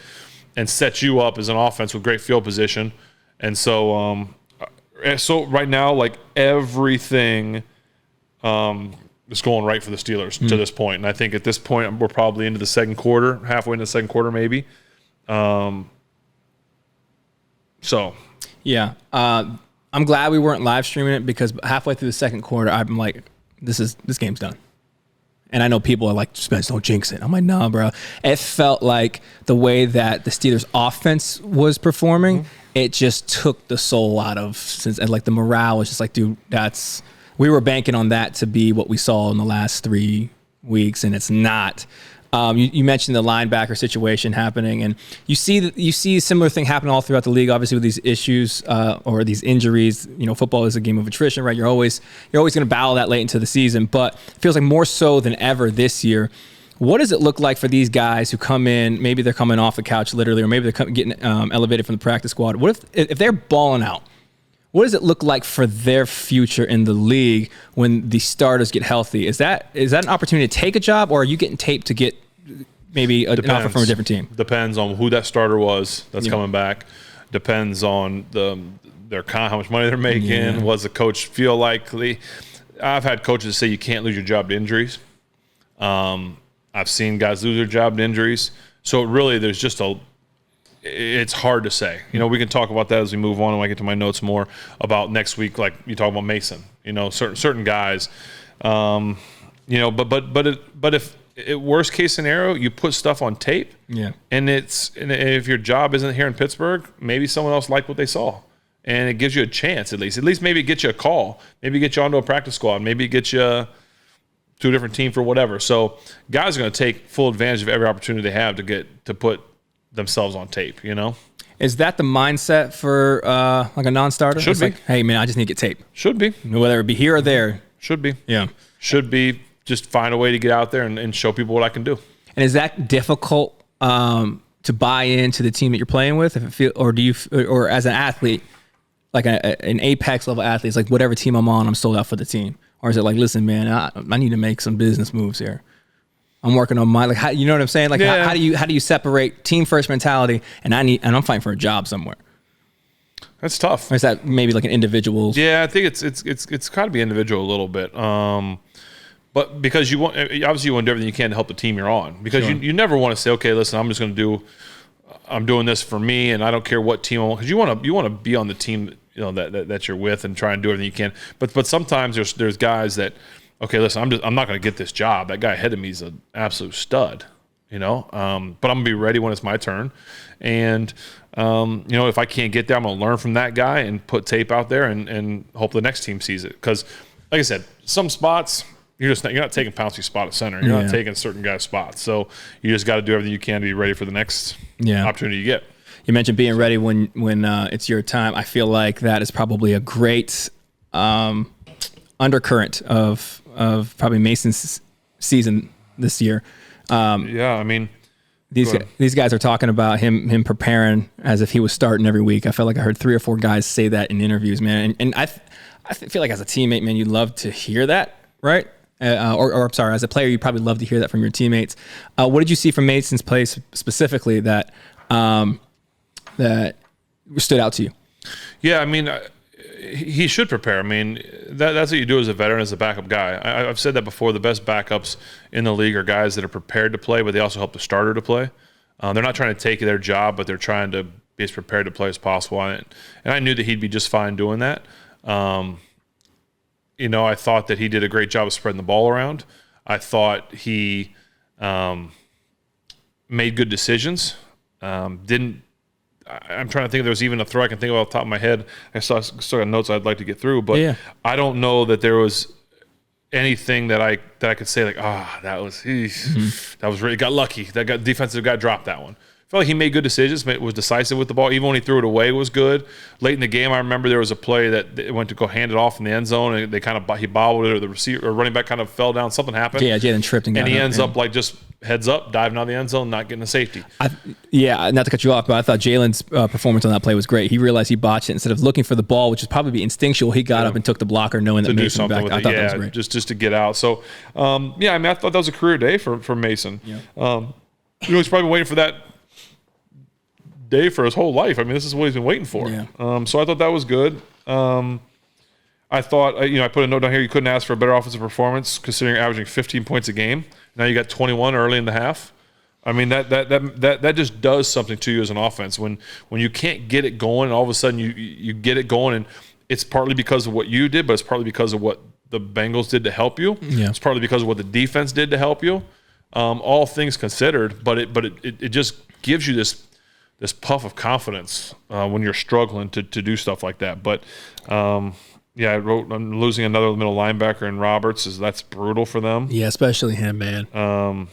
and sets you up as an offense with great field position. And so right now, like everything is going right for the Steelers to this point. And I think at this point we're probably into the second quarter, halfway into the second quarter maybe. Yeah. I'm glad we weren't live streaming it because halfway through the second quarter, I'm like, this game's done. And I know people are like, Spence, don't jinx it. I'm like, nah, bro. It felt like the way that the Steelers offense was performing, it just took the soul out of, and like the morale was just like, dude, we were banking on that to be what we saw in the last 3 weeks, and it's not. You mentioned the linebacker situation happening, and you see a similar thing happen all throughout the league. Obviously, with these issues or these injuries, football is a game of attrition, right? You're always going to battle that late into the season, but it feels like more so than ever this year. What does it look like for these guys who come in? Maybe they're coming off the couch literally, or maybe they're getting elevated from the practice squad. What if they're balling out? What does it look like for their future in the league when the starters get healthy? Is that an opportunity to take a job, or are you getting taped to get maybe an offer from a different team? Depends on who that starter was that's coming back. Depends on their how much money they're making. Yeah. What does the coach feel like? I've had coaches say you can't lose your job to injuries. I've seen guys lose their job to injuries. So really, there's just it's hard to say. We can talk about that as we move on, and I get to my notes more about next week. Like you talk about Mason, certain guys. But if worst case scenario, you put stuff on tape. Yeah. And if your job isn't here in Pittsburgh, maybe someone else liked what they saw, and it gives you a chance at least. At least maybe it gets you a call. Maybe get you onto a practice squad. Maybe it gets you to a different team for whatever. So guys are going to take full advantage of every opportunity they have to put themselves on tape. Is that the mindset for like a non-starter? Should be. Like, hey man, I just need to get tape. Should be. Whether it be here or there. Should be. Yeah. Should be. Just find a way to get out there and show people what I can do. And is that difficult to buy into the team that you're playing with? Or as an athlete, like an apex level athlete, it's like whatever team I'm on, I'm sold out for the team. Or is it like, listen, man, I need to make some business moves here. I'm working on my how, you know what I'm saying? Like how do you separate team first mentality and I'm fighting for a job somewhere? That's tough. Or is that maybe like an individual? Yeah, I think it's got to be individual a little bit. But because you want to do everything you can to help the team you're on. Because sure. you never want to say, okay, listen, I'm doing this for me, and I don't care what team I'm on. Because you want to be on the team that you're with and try and do everything you can. But sometimes there's guys that, okay, listen, I'm not going to get this job. That guy ahead of me is an absolute stud, but I'm going to be ready when it's my turn. And if I can't get there, I'm going to learn from that guy and put tape out there and hope the next team sees it. Because, like I said, some spots. You're not taking Pouncey's spot at center. You're not taking certain guys' spots. So you just got to do everything you can to be ready for the next opportunity you get. You mentioned being ready when it's your time. I feel like that is probably a great undercurrent of probably Mason's season this year. These guys are talking about him preparing as if he was starting every week. I felt like I heard 3 or 4 guys say that in interviews, man. And I feel like as a teammate, man, you'd love to hear that, right? Or I'm sorry, as a player, you probably love to hear that from your teammates. What did you see from Mason's play specifically that stood out to you? Yeah, he should prepare. That's what you do as a veteran, as a backup guy. I've said that before. The best backups in the league are guys that are prepared to play, but they also help the starter to play. They're not trying to take their job, but they're trying to be as prepared to play as possible. And I knew that he'd be just fine doing that. I thought that he did a great job of spreading the ball around. I thought he made good decisions. I'm trying to think if there was even a throw I can think of off the top of my head. I still got notes I'd like to get through, but I don't know that there was anything that I could say like, that was really got lucky. That defensive guy dropped that one. I felt like he made good decisions, was decisive with the ball. Even when he threw it away, it was good. Late in the game, I remember there was a play that went to go hand it off in the end zone, and he bobbled it, or the receiver or running back kind of fell down. Something happened. Yeah, Jalen tripped and he ends up like just heads up, diving out of the end zone, not getting a safety. Not to cut you off, but I thought Jalen's performance on that play was great. He realized he botched it. Instead of looking for the ball, which would probably be instinctual, he got up and took the blocker, knowing that Mason was back. I thought that was great. Just to get out. So, I thought that was a career day for Mason. Yeah. He's probably waiting for that day for his whole life. I mean, this is what he's been waiting for. Yeah. So I thought that was good. I thought, I put a note down here, you couldn't ask for a better offensive performance considering averaging 15 points a game. Now you got 21 early in the half. I mean, that just does something to you as an offense. When you can't get it going and all of a sudden you get it going, and it's partly because of what you did, but it's partly because of what the Bengals did to help you. Yeah. It's partly because of what the defense did to help you. All things considered, but it just gives you this puff of confidence when you're struggling to do stuff like that. But I wrote I'm losing another middle linebacker in Roberts. That's brutal for them. Yeah, especially him, man.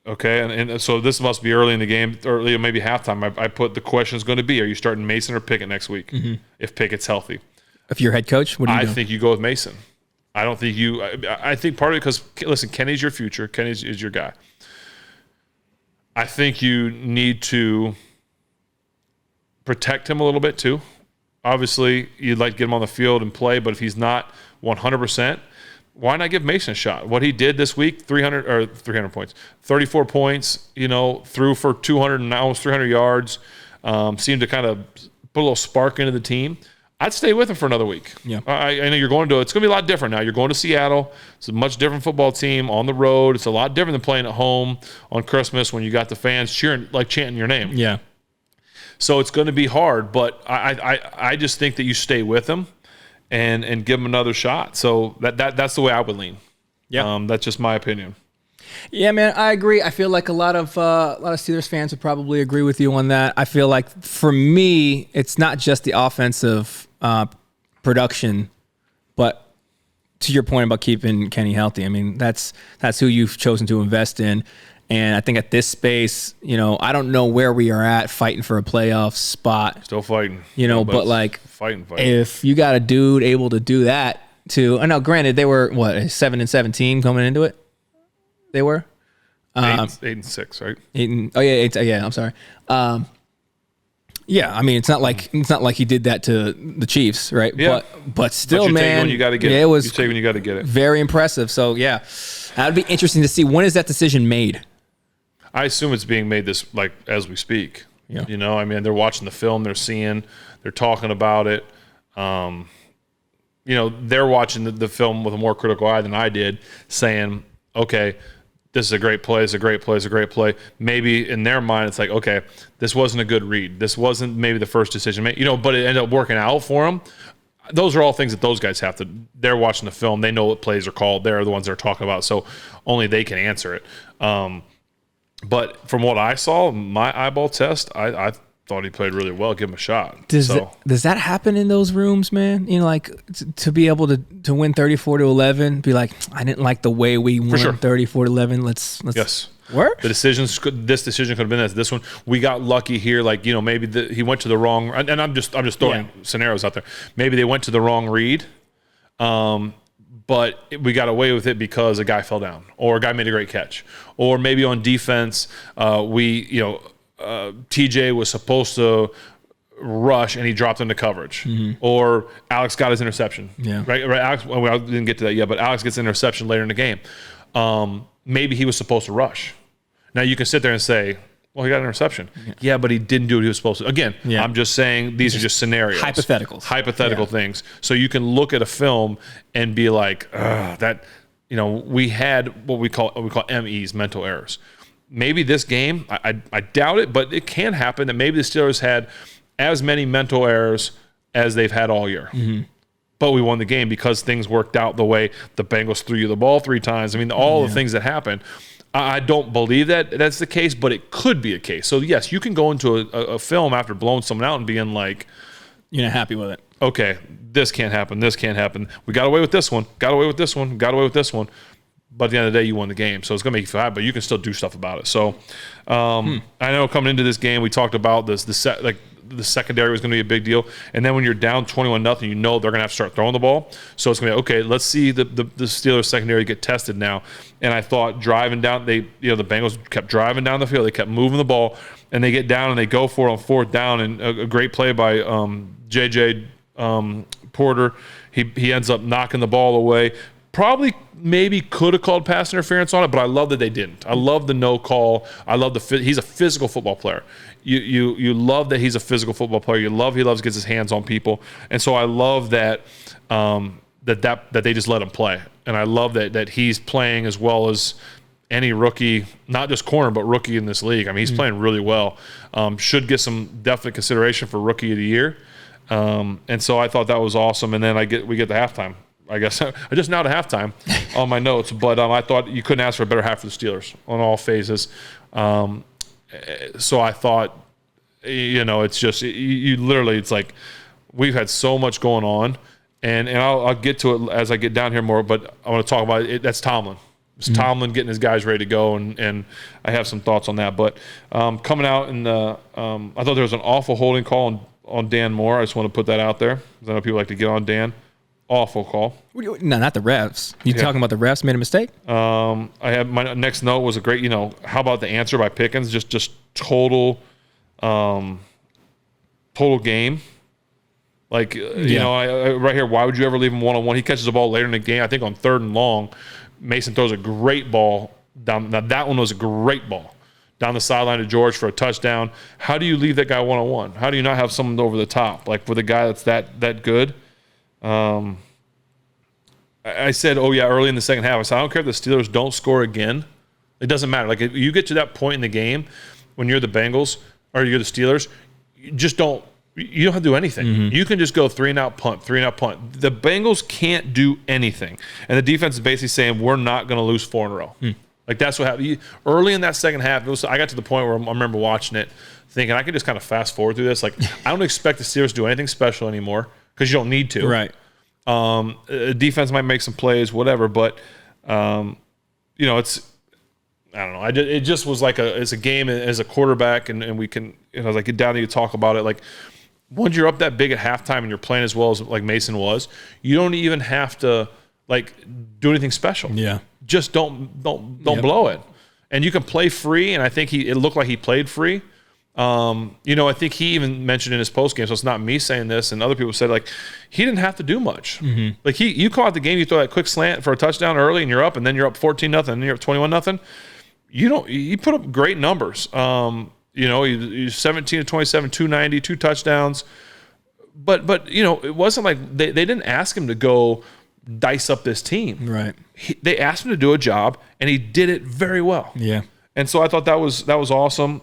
Okay, and so this must be early in the game, early maybe halftime. I put the question is going to be: are you starting Mason or Pickett next week? Mm-hmm. If Pickett's healthy, if you're head coach, what do you do? I think you go with Mason. I don't think you. I think partly because listen, Kenny's your future. Kenny is your guy. I think you need to protect him a little bit too. Obviously, you'd like to get him on the field and play, but if he's not 100%, why not give Mason a shot? What he did this week, 300 points, 34 points, threw for 200 and almost 300 yards, seemed to kind of put a little spark into the team. I'd stay with him for another week. Yeah, I know you're going to. It's going to be a lot different now. You're going to Seattle. It's a much different football team on the road. It's a lot different than playing at home on Christmas when you got the fans cheering, like chanting your name. Yeah. So it's going to be hard, but I just think that you stay with him and give him another shot. So that's the way I would lean. Yeah, that's just my opinion. Yeah, man, I agree. I feel like a lot of Steelers fans would probably agree with you on that. I feel like for me, it's not just the offensive production, but to your point about keeping Kenny healthy. I mean, that's who you've chosen to invest in. And I think at this space, I don't know where we are at fighting for a playoff spot. Still fighting. But like fighting. If you got a dude able to do that I know, granted, they were, 7-17 coming into it? They were? 8-6, right? 8, I'm sorry. Yeah, I mean, it's not like he did that to the Chiefs, right? Yeah. But still, man. Take when you got to get it. It was you take when you got to get it. Very impressive. So, yeah. That would be interesting to see. When is that decision made? I assume it's being made as we speak. Yeah. I mean, they're watching the film, they're talking about it. They're watching the film with a more critical eye than I did, saying, okay, this is a great play, it's a great play, it's a great play. Maybe in their mind, it's like, okay, this wasn't a good read. This wasn't maybe the first decision made, but it ended up working out for them. Those are all things that those guys they're watching the film. They know what plays are called. They're the ones they're talking about. So only they can answer it. But from what I saw, my eyeball test, I thought he played really well. Give him a shot. Does that happen in those rooms, man? To be able to win 34-11, be like, I didn't like the way we won 34-11. Let's yes. Work? This decision could have been this one. We got lucky here, maybe he went to the wrong, and I'm just throwing scenarios out there. Maybe they went to the wrong read, but we got away with it because a guy fell down or a guy made a great catch, or maybe on defense TJ was supposed to rush and he dropped into coverage, or Alex got his interception. Yeah, right. Alex, I didn't get to that yet, but Alex gets an interception later in the game. Maybe he was supposed to rush. Now you can sit there and say, well, he got an interception. Yeah, but he didn't do what he was supposed to. Again, I'm just saying these are just scenarios. Hypothetical things. So you can look at a film and be like, we had what we call MEs, mental errors. Maybe this game, I doubt it, but it can happen that maybe the Steelers had as many mental errors as they've had all year. Mm-hmm. But we won the game because things worked out the way the Bengals threw you the ball 3 times. I mean, all the things that happened. I don't believe that that's the case, but it could be a case. So yes, you can go into a film after blowing someone out and being like, you're not happy with it. Okay, this can't happen. This can't happen. We got away with this one. Got away with this one. Got away with this one. But at the end of the day, you won the game. So it's going to make you feel happy, but you can still do stuff about it. So I know coming into this game, we talked about this, the secondary was going to be a big deal. And then when you're down 21-0, you know they're going to have to start throwing the ball. So it's going to be, okay, let's see the Steelers secondary get tested now. And I thought driving down, the Bengals kept driving down the field. They kept moving the ball. And they get down and they go for it on fourth down. And a great play by J.J. Porter. He ends up knocking the ball away. Probably maybe could have called pass interference on it, but I love that they didn't. I love the no call. I love he's a physical football player. You love that he's a physical football player. He loves gets his hands on people, and so I love that that they just let him play, and I love that he's playing as well as any rookie, not just corner, but rookie in this league. I mean, he's playing really well. Should get some definite consideration for rookie of the year, and so I thought that was awesome. And then we get the halftime. I guess I just now to halftime on my notes, but I thought you couldn't ask for a better half for the Steelers on all phases. So I thought, it's just you literally, it's like we've had so much going on, and I'll get to it as I get down here more. But I want to talk about it. That's Tomlin. It's Tomlin getting his guys ready to go, and I have some thoughts on that. But coming out and I thought there was an awful holding call on Dan Moore. I just want to put that out there because I know people like to get on Dan. Awful call. No, not the refs. You talking about the refs made a mistake? I had my next note was a great. How about the answer by Pickens? Just total game. Like I right here. Why would you ever leave him one-on-one? He catches the ball later in the game. I think on 3rd and long, Mason throws a great ball down. Now that one was a great ball down the sideline to George for a touchdown. How do you leave that guy one-on-one? How do you not have someone over the top like with a guy that's that good? I said, early in the second half, I said, I don't care if the Steelers don't score again. It doesn't matter. Like, if you get to that point in the game when you're the Bengals or you're the Steelers, you don't have to do anything. You can just go 3-and-out punt. The Bengals can't do anything. And the defense is basically saying, we're not going to lose 4 in a row. Like, that's what happened. Early in that second half, I got to the point where I remember watching it thinking, I could just kind of fast forward through this. Like, I don't expect the Steelers to do anything special anymore. Because you don't need to. Right. Defense might make some plays, whatever, but it's I don't know. It just was like it's a game as a quarterback, and we can as I get down to you talk about it. Like once you're up that big at halftime and you're playing as well as like Mason was, you don't even have to like do anything special. Yeah. Just don't blow it, and you can play free. And I think it looked like he played free. I think he even mentioned in his postgame, so it's not me saying this, and other people said, like, he didn't have to do much. Like, you call out the game, you throw that quick slant for a touchdown early, and you're up, and then you're up 14-0, and then you're up 21-0. He put up great numbers. He's 17 to 27, 290, 2 touchdowns. But it wasn't like they didn't ask him to go dice up this team. Right. They asked him to do a job, and he did it very well. Yeah. And so I thought that was awesome.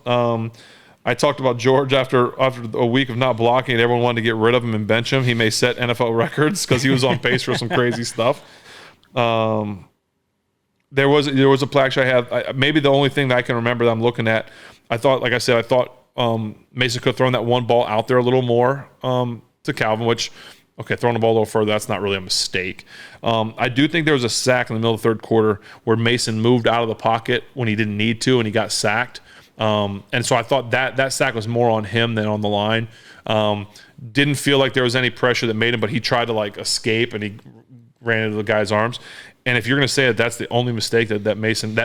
I talked about George after a week of not blocking, and everyone wanted to get rid of him and bench him. He may set NFL records because he was on pace for some crazy stuff. There was a play actually I have. Maybe the only thing that I can remember that I'm looking at, I thought Mason could have thrown that one ball out there a little more to Calvin, which, okay, throwing the ball a little further, that's not really a mistake. I do think there was a sack in the middle of the 3rd quarter where Mason moved out of the pocket when he didn't need to, and he got sacked. And so I thought that sack was more on him than on the line. Didn't feel like there was any pressure that made him, but he tried to like escape and he ran into the guy's arms. And if you're going to say that that's the only mistake that Mason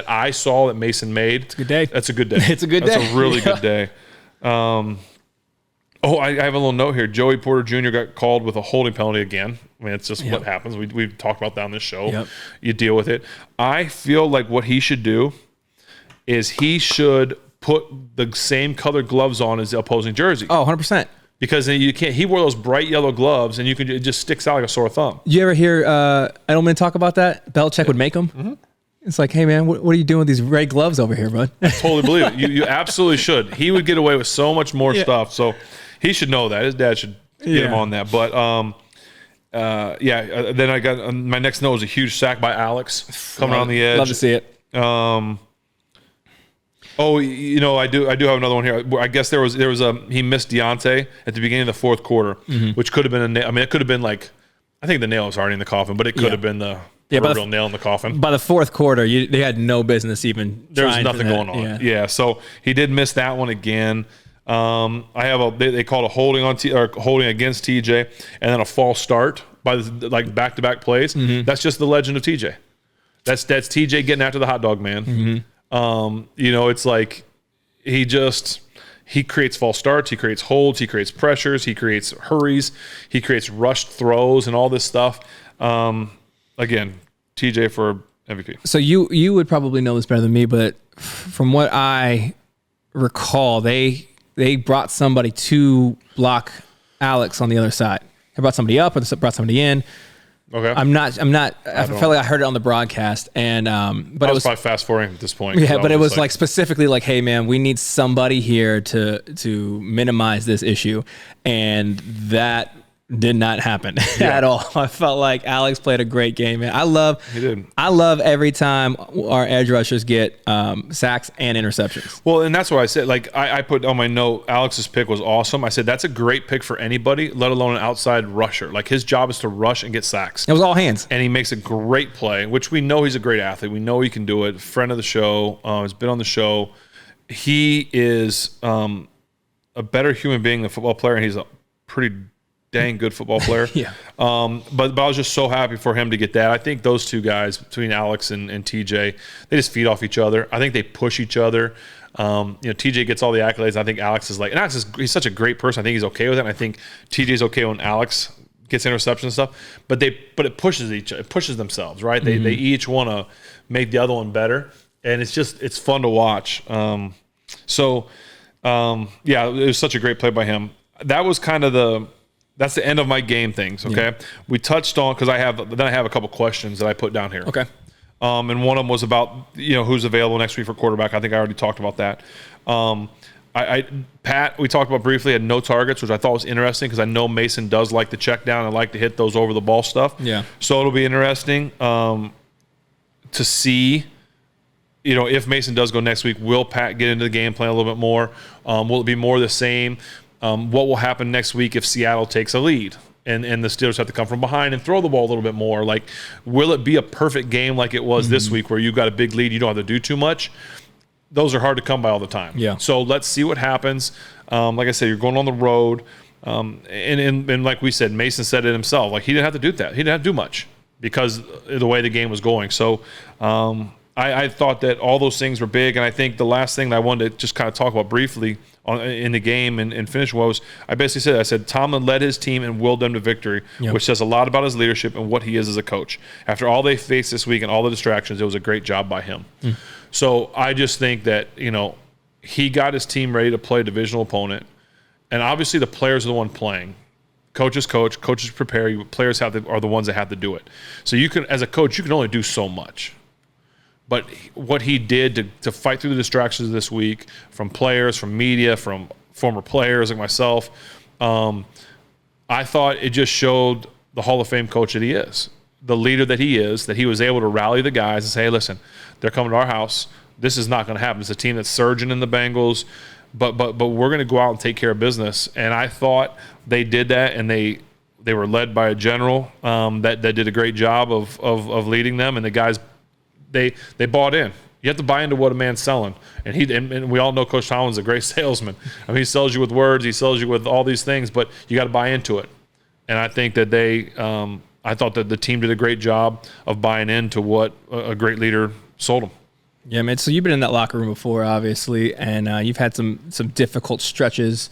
made, it's a good day. That's a good day. It's a good day. That's a really good day. I have a little note here. Joey Porter Jr. got called with a holding penalty again. I mean, it's just what happens. We've talked about that on this show. Yep. You deal with it. I feel like what he should do is he should put the same colored gloves on as the opposing jersey. Oh, 100%. Because then you can't. He wore those bright yellow gloves, and it just sticks out like a sore thumb. You ever hear Edelman talk about that? Belichick would make them. It's like, hey man, what are you doing with these red gloves over here, bud? I totally believe it. You absolutely should. He would get away with so much more stuff. So he should know that. His dad should get him on that. But then I got my next note was a huge sack by Alex coming on the edge. Love to see it. Oh, I do have another one here. I guess there was he missed Deontay at the beginning of the fourth quarter, which could have been it could have been like, I think the nail was already in the coffin, but it could have been the real nail in the coffin. By the fourth quarter, they had no business even. There was nothing going on. Yeah, so he did miss that one again. I have they called a holding holding against TJ, and then a false start by back-to-back plays. That's just the legend of TJ. That's TJ getting after the hot dog man. It's like he creates false starts, he creates holds, he creates pressures, he creates hurries, he creates rushed throws and all this stuff. Again, TJ for MVP. So you would probably know this better than me, but from what I recall, they brought somebody to block Alex on the other side. They brought somebody up and brought somebody in. Okay. I felt like I heard it on the broadcast, and but it was probably fast forwarding at this point. Yeah, but it was like specifically like, hey man, we need somebody here to minimize this issue, and that did not happen at all. I felt like Alex played a great game, man. I love every time our edge rushers get sacks and interceptions. Well, and that's what I said. Like I put on my note, Alex's pick was awesome. I said that's a great pick for anybody, let alone an outside rusher. Like his job is to rush and get sacks. It was all hands, and he makes a great play, which we know he's a great athlete. We know he can do it. Friend of the show, has been on the show. He is a better human being than a football player, and he's a pretty dang good football player. Yeah. But I was just so happy for him to get that. I think those two guys, between Alex and TJ, they just feed off each other. I think they push each other. TJ gets all the accolades. I think Alex is he's such a great person. I think he's okay with it. And I think TJ's okay when Alex gets interceptions and stuff. But it pushes themselves, right? They each want to make the other one better. And it's fun to watch. It was such a great play by him. That was kind of that's the end of my game things. Okay. Yeah. We touched on, cause I have a couple questions that I put down here. Okay. And one of them was about, who's available next week for quarterback. I think I already talked about that. Pat, we talked about briefly, had no targets, which I thought was interesting because I know Mason does like to check down and like to hit those over the ball stuff. Yeah. So it'll be interesting to see, if Mason does go next week, will Pat get into the game plan a little bit more? Will it be more the same? What will happen next week if Seattle takes a lead and the Steelers have to come from behind and throw the ball a little bit more? Like, will it be a perfect game like it was this week where you got a big lead, you don't have to do too much? Those are hard to come by all the time. Yeah. So let's see what happens. Like I said, you're going on the road. And like we said, Mason said it himself. Like, he didn't have to do that. He didn't have to do much because of the way the game was going. So I thought that all those things were big. And I think the last thing that I wanted to just kind of talk about briefly in the game and finish was, I said Tomlin led his team and willed them to victory, which says a lot about his leadership and what he is as a coach. After all they faced this week and all the distractions, it was a great job by him. So I just think that, he got his team ready to play a divisional opponent. And obviously the players are the one playing. Coaches coach, coaches prepare, players are the ones that have to do it. So you can, as a coach, you can only do so much. But what he did to fight through the distractions this week from players, from media, from former players like myself, I thought it just showed the Hall of Fame coach that he is, the leader that he is, that he was able to rally the guys and say, hey, listen, they're coming to our house. This is not going to happen. It's a team that's surging in the Bengals, but we're going to go out and take care of business. And I thought they did that, and they were led by a general that did a great job of leading them, and the guys – They bought in. You have to buy into what a man's selling, and we all know Coach Tomlin's a great salesman. I mean, he sells you with words, he sells you with all these things, but you got to buy into it. And I think that I thought that the team did a great job of buying into what a great leader sold them. Yeah, man. So you've been in that locker room before, obviously, and you've had some difficult stretches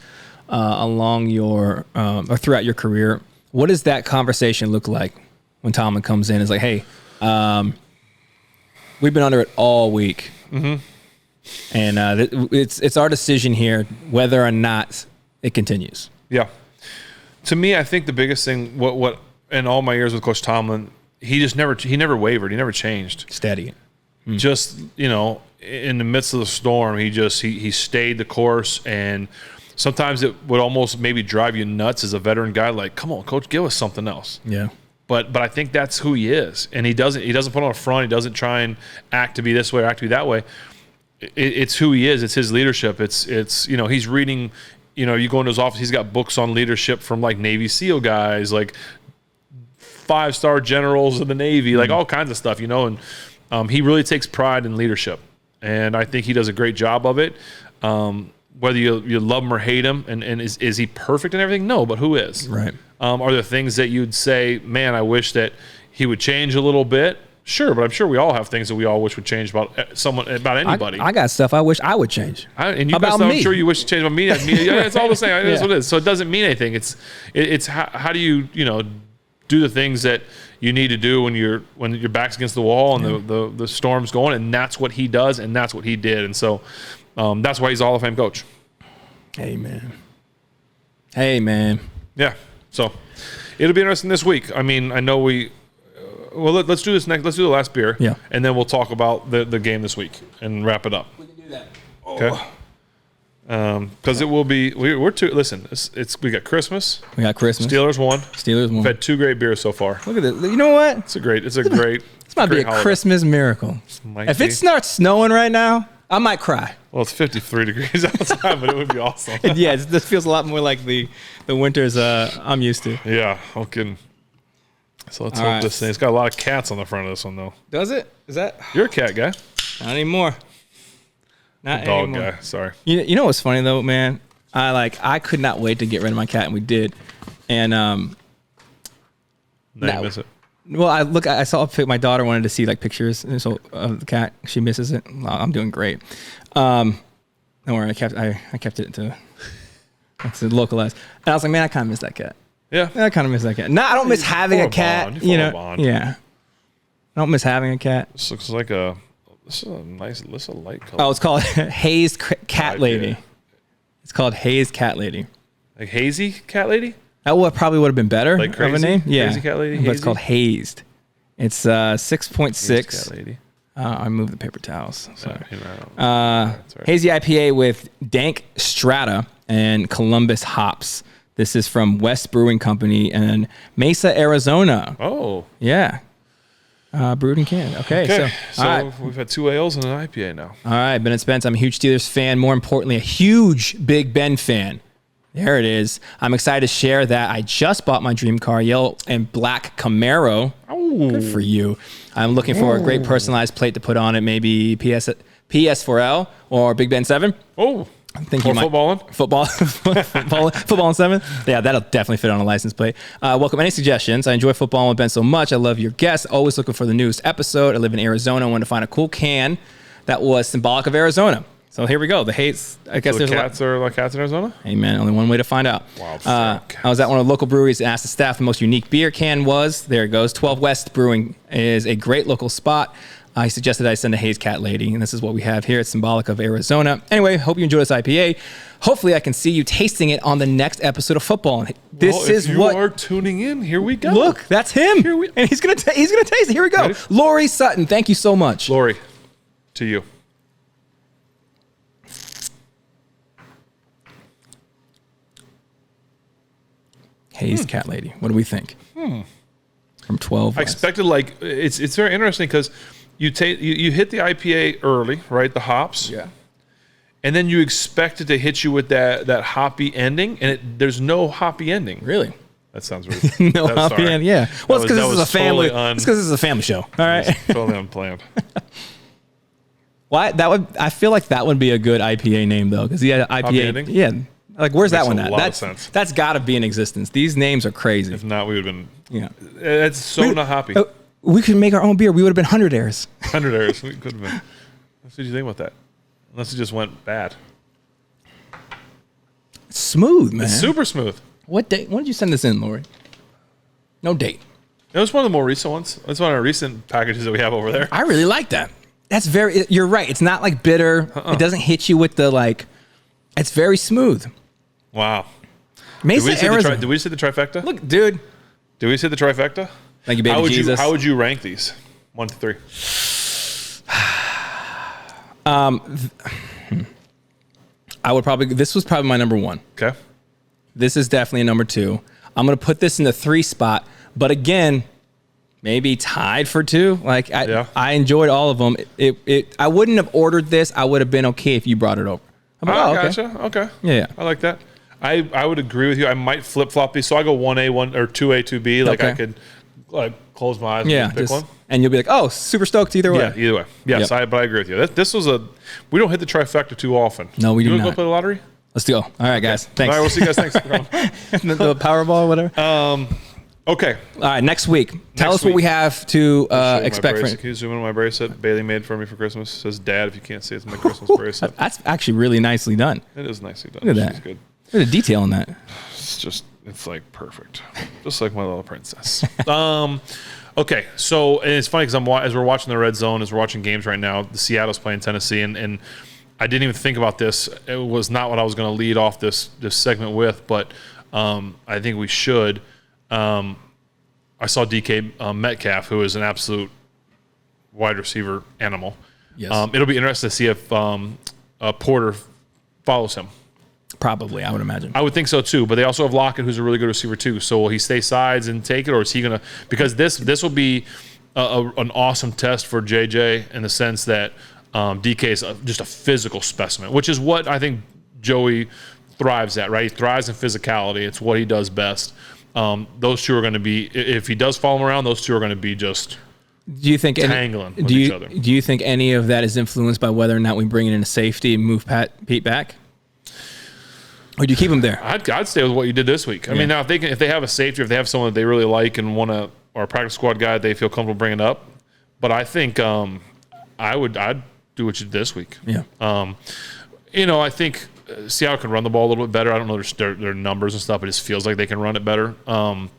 along your or throughout your career. What does that conversation look like when Tomlin comes in? It's like, hey. We've been under it all week, and it's our decision here whether or not it continues. Yeah, to me, I think the biggest thing, what in all my years with Coach Tomlin, he never wavered, he never changed. Steady, just in the midst of the storm, he stayed the course, and sometimes it would almost maybe drive you nuts as a veteran guy. Like, come on, Coach, give us something else. Yeah. But I think that's who he is, and he doesn't put on a front. He doesn't try and act to be this way or act to be that way. it's who he is. It's his leadership. It's you know, he's reading. You know, you go into his office, he's got books on leadership from like Navy SEAL guys, like 5-star generals of the Navy, like all kinds of stuff, you know, and he really takes pride in leadership. And I think he does a great job of it. Whether you love him or hate him, and is he perfect and everything? No, but who is? Right. Are there things that you'd say, man, I wish that he would change a little bit? Sure, but I'm sure we all have things that we all wish would change about anybody. I got stuff I wish I would change. And you got stuff I'm sure you wish to change about me. Yeah, it's all the same. It is what it is. So it doesn't mean anything. It's how do you do the things that you need to do when your back's against the wall and the storm's going, and that's what he does, and that's what he did, and so that's why he's a Hall of Fame coach. Amen. Yeah. So it'll be interesting this week. I mean, I know let's do this next. Let's do the last beer. Yeah. And then we'll talk about the game this week and wrap it up. We can do that. Okay. Because it will be. We're two. Listen, we got Christmas. Steelers won. We've had 2 great beers so far. Look at this. You know what? It's a great. This might be a holiday. Christmas miracle. If it starts snowing right now, I might cry. Well, it's 53 degrees outside, but it would be awesome. Yeah, this feels a lot more like the winters I'm used to. Yeah, okay. So let's hope this thing. It's got a lot of cats on the front of this one, though. Does it? Is that? You're a cat guy. Not anymore. Not dog anymore. Guy. Sorry. You know what's funny though, man? I could not wait to get rid of my cat, and we did. And now you miss it. Well, I saw a pic. My daughter wanted to see like pictures of the cat. She misses it. I'm doing great. Don't worry, I kept it to localized. And I was like, man, I kind of miss that cat. Yeah, I kind of miss that cat. No, I don't miss having a cat. Yeah. I don't miss having a cat. This looks like this is a nice, this is a light color. Oh, it's called Haze Cat Lady. It's called Haze Cat Lady. Like Hazy Cat Lady? That probably would have been better like crazy, of a name. Yeah. Crazy Cat Lady? But it's called Hazed. It's 6.6. Cat Lady. I moved the paper towels. Sorry. Right. Hazy IPA with dank strata and Columbus hops. This is from West Brewing Company in Mesa, Arizona. Oh. Yeah. Brewed and canned. Okay. So we've had 2 ales and an IPA now. All right. Ben and Spence, I'm a huge Steelers fan. More importantly, a huge Big Ben fan. There it is. I'm excited to share that I just bought my dream car, yellow and black Camaro. Oh. Good for you. I'm looking for a great personalized plate to put on it, maybe PS4L or Big Ben 7. Oh. I think you might. Football 7. Yeah, that'll definitely fit on a license plate. Welcome any suggestions. I enjoy football with Ben so much. I love your guests. Always looking for the newest episode. I live in Arizona. I wanted to find a cool can that was symbolic of Arizona. So here we go. The Haze. I guess there's cats are like cats in Arizona? Hey, man. Only one way to find out. Wow. I was at one of the local breweries and asked the staff the most unique beer can was. There it goes. 12 West Brewing is a great local spot. He suggested I send a Haze Cat Lady, and this is what we have here. It's symbolic of Arizona. Anyway, hope you enjoy this IPA. Hopefully, I can see you tasting it on the next episode of Football. If you are tuning in, here we go. Look, that's him, and he's gonna taste it. Here we go. Ready? Lori Sutton, thank you so much. Lori, to you. Haze Cat Lady. What do we think? From 12 West. I expected it's very interesting because you hit the IPA early, right? The hops. Yeah. And then you expect it to hit you with that hoppy ending, and there's no hoppy ending. Really? That sounds really no hoppy ending. Yeah. Well, it's because this is a family. It's because this is a family show. All right. Totally unplanned. Why? I feel like that would be a good IPA name though, because IPA. Hoppy ending? Yeah. Like, where's that one at? Lot of sense. That's got to be in existence. These names are crazy. If not, we would have been. Yeah. It's so not hoppy. We could make our own beer. We would have been 100 Airs. 100 Airs. We could have been. What did you think about that? Unless it just went bad. It's smooth, man. It's super smooth. What date? When did you send this in, Lori? No date. It was one of the more recent ones. It's one of our recent packages that we have over there. I really like that. That's you're right. It's not like bitter. It doesn't hit you with the it's very smooth. Wow. Mesa, Arizona. Did we say the trifecta? Look, dude. Did we say the trifecta? Thank you, baby Jesus. How would you rank these? 1 to 3. I would probably. This was probably my number 1. Okay. This is definitely a number 2. I'm gonna put this in the 3 spot, but again, maybe tied for 2. Like I enjoyed all of them. I wouldn't have ordered this. I would have been okay if you brought it over. I'm like, gotcha. Okay. Yeah. I like that. I would agree with you. I might flip flop these. So I go 1A, 1 or 2A, 2B. Like I could close my eyes and pick one. And you'll be like, oh, super stoked either way. Yeah, either way. Yes, but I agree with you. This was we don't hit the trifecta too often. No, we do not. You want to go play the lottery? Let's go. All right, guys. Thanks. All right, we'll see you guys. Thanks for coming. The Powerball or whatever. Okay. All right, next week. Tell us what we have to expect. Can you zoom in on my bracelet? Bailey made for me for Christmas. It says Dad, if you can't see, it's my Christmas bracelet. That's actually really nicely done. It is nicely done. Look at that. She's good. Look at the detail in that. It's like perfect. Just like my little princess. Okay, so and it's funny because as we're watching the Red Zone, as we're watching games right now, the Seattle's playing Tennessee, and I didn't even think about this. It was not what I was going to lead off this segment with, but I think we should. I saw DK Metcalf, who is an absolute wide receiver animal. Yes. It'll be interesting to see if Porter follows him. Probably, I would imagine. I would think so too, but they also have Lockett, who's a really good receiver too. So will he stay sides and take it, or is he going to – because this will be an awesome test for JJ in the sense that DK is just a physical specimen, which is what I think Joey thrives at, right? He thrives in physicality. It's what he does best. Those two are going to be – if he does follow him around, those two are going to be just tangling with each other. Do you think any of that is influenced by whether or not we bring in a safety and move Pete back? Or do you keep him there? I'd stay with what you did this week. I mean, now if they have a safety, if they have someone that they really like and want to, or a practice squad guy they feel comfortable bringing up, but I think I'd do what you did this week. Yeah. I think Seattle can run the ball a little bit better. I don't know their numbers and stuff. It just feels like they can run it better. But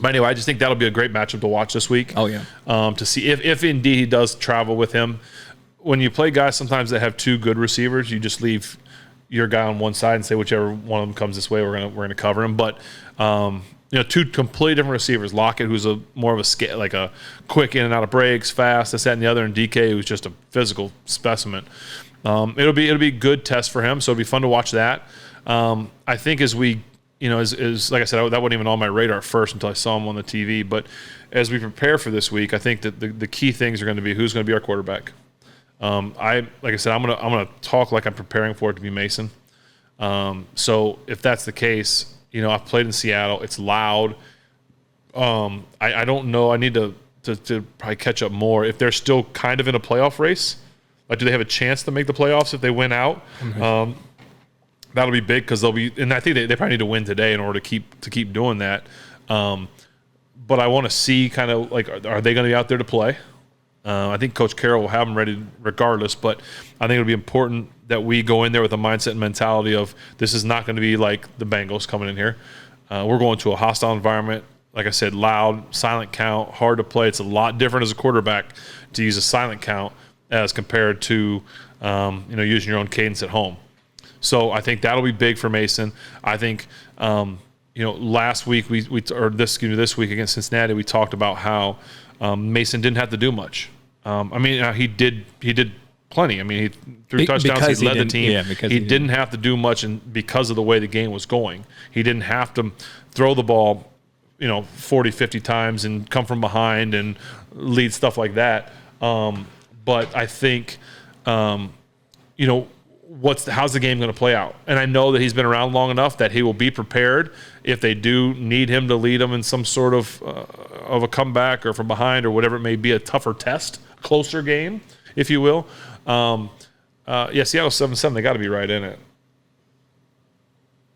anyway, I just think that'll be a great matchup to watch this week. Oh yeah. To see if indeed he does travel with him. When you play guys sometimes that have two good receivers, you just leave your guy on one side and say whichever one of them comes this way, we're gonna cover him. But two completely different receivers. Lockett, who's more of a quick in and out of breaks, fast, this, that, and the other, and DK, who's just a physical specimen. It'll be a good test for him, so it'll be fun to watch that. I think as we, as like I said, that wasn't even on my radar at first until I saw him on the TV. But as we prepare for this week, I think that the key things are going to be who's going to be our quarterback. Like I said, I'm gonna talk like I'm preparing for it to be Mason. So if that's the case, I've played in Seattle. It's loud. I don't know. I need to probably catch up more. If they're still kind of in a playoff race, like do they have a chance to make the playoffs if they win out? Mm-hmm. That'll be big because they'll be, and I think they probably need to win today in order to keep doing that. But I want to see kind of like, are they going to be out there to play? I think Coach Carroll will have them ready regardless, but I think it'll be important that we go in there with a mindset and mentality of this is not going to be like the Bengals coming in here. We're going to a hostile environment. Like I said, loud, silent count, hard to play. It's a lot different as a quarterback to use a silent count as compared to using your own cadence at home. So I think that'll be big for Mason. I think last week this week against Cincinnati we talked about how Mason didn't have to do much. He did plenty. He threw touchdowns. He led the team. Yeah, because he didn't have to do much, and because of the way the game was going, he didn't have to throw the ball, 40, 50 times and come from behind and lead stuff like that. But I think, how's the game going to play out? And I know that he's been around long enough that he will be prepared if they do need him to lead them in some sort of a comeback or from behind or whatever it may be, a tougher test, closer game, if you will. Seattle 7-7, they got to be right in it.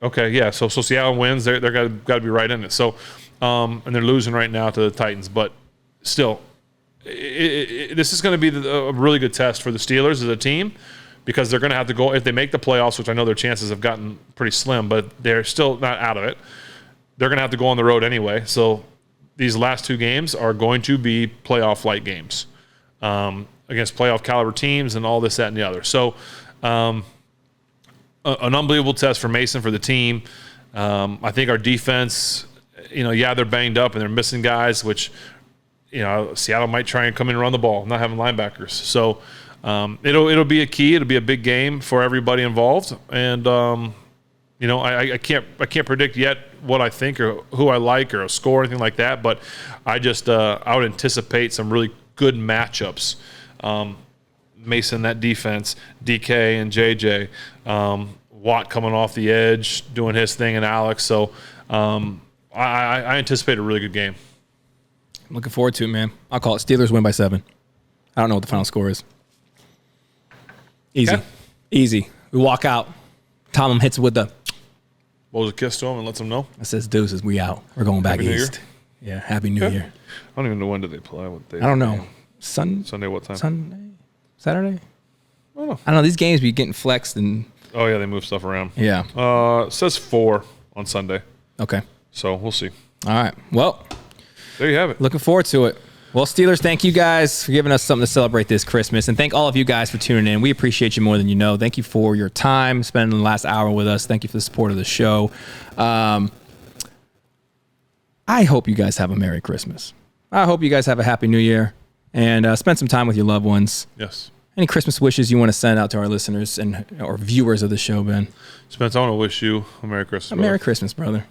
Okay, yeah. So Seattle wins, they're got to be right in it. So, and they're losing right now to the Titans, but still, this is going to be a really good test for the Steelers as a team. Because they're going to have to go, if they make the playoffs, which I know their chances have gotten pretty slim, but they're still not out of it. They're going to have to go on the road anyway. So these last two games are going to be playoff-like games against playoff caliber teams and all this, that, and the other. So an unbelievable test for Mason, for the team. I think our defense, they're banged up and they're missing guys, which, Seattle might try and come in and run the ball, not having linebackers. So it'll be a key. It'll be a big game for everybody involved, and I can't predict yet what I think or who I like or a score or anything like that, but I just I would anticipate some really good matchups. Mason, that defense, DK and JJ, Watt coming off the edge, doing his thing, and Alex. So I anticipate a really good game. I'm looking forward to it, man. I'll call it Steelers win by 7. I don't know what the final score is. Easy. Okay. Easy. We walk out. Tomlin hits it with the... Blows a kiss to him and lets him know. It says, deuces, we out. We're going back Happy east. Yeah, Happy New Year. I don't even know when do they play. What day? I don't know. Sunday what time? Sunday? Saturday? I don't know. I don't know. These games be getting flexed and... Oh, yeah, they move stuff around. Yeah. It says 4 on Sunday. Okay. So we'll see. All right. Well... There you have it. Looking forward to it. Well, Steelers, thank you guys for giving us something to celebrate this Christmas. And thank all of you guys for tuning in. We appreciate you more than you know. Thank you for your time, spending the last hour with us. Thank you for the support of the show. I hope you guys have a Merry Christmas. I hope you guys have a Happy New Year. And spend some time with your loved ones. Yes. Any Christmas wishes you want to send out to our listeners and or viewers of the show, Ben? Spence, I want to wish you a Merry Christmas. Merry Christmas, brother.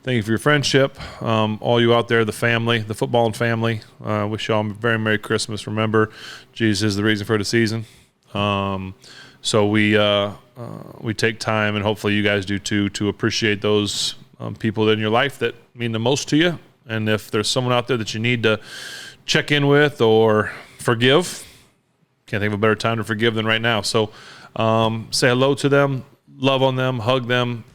Thank you for your friendship. All you out there, the family, the footballing family. Wish y'all a very Merry Christmas. Remember, Jesus is the reason for the season. So we take time, and hopefully you guys do too, to appreciate those people in your life that mean the most to you. And if there's someone out there that you need to check in with or forgive, can't think of a better time to forgive than right now. So say hello to them, love on them, hug them,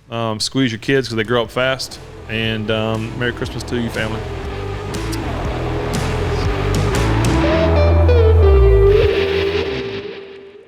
squeeze your kids because they grow up fast. And Merry Christmas to you, family.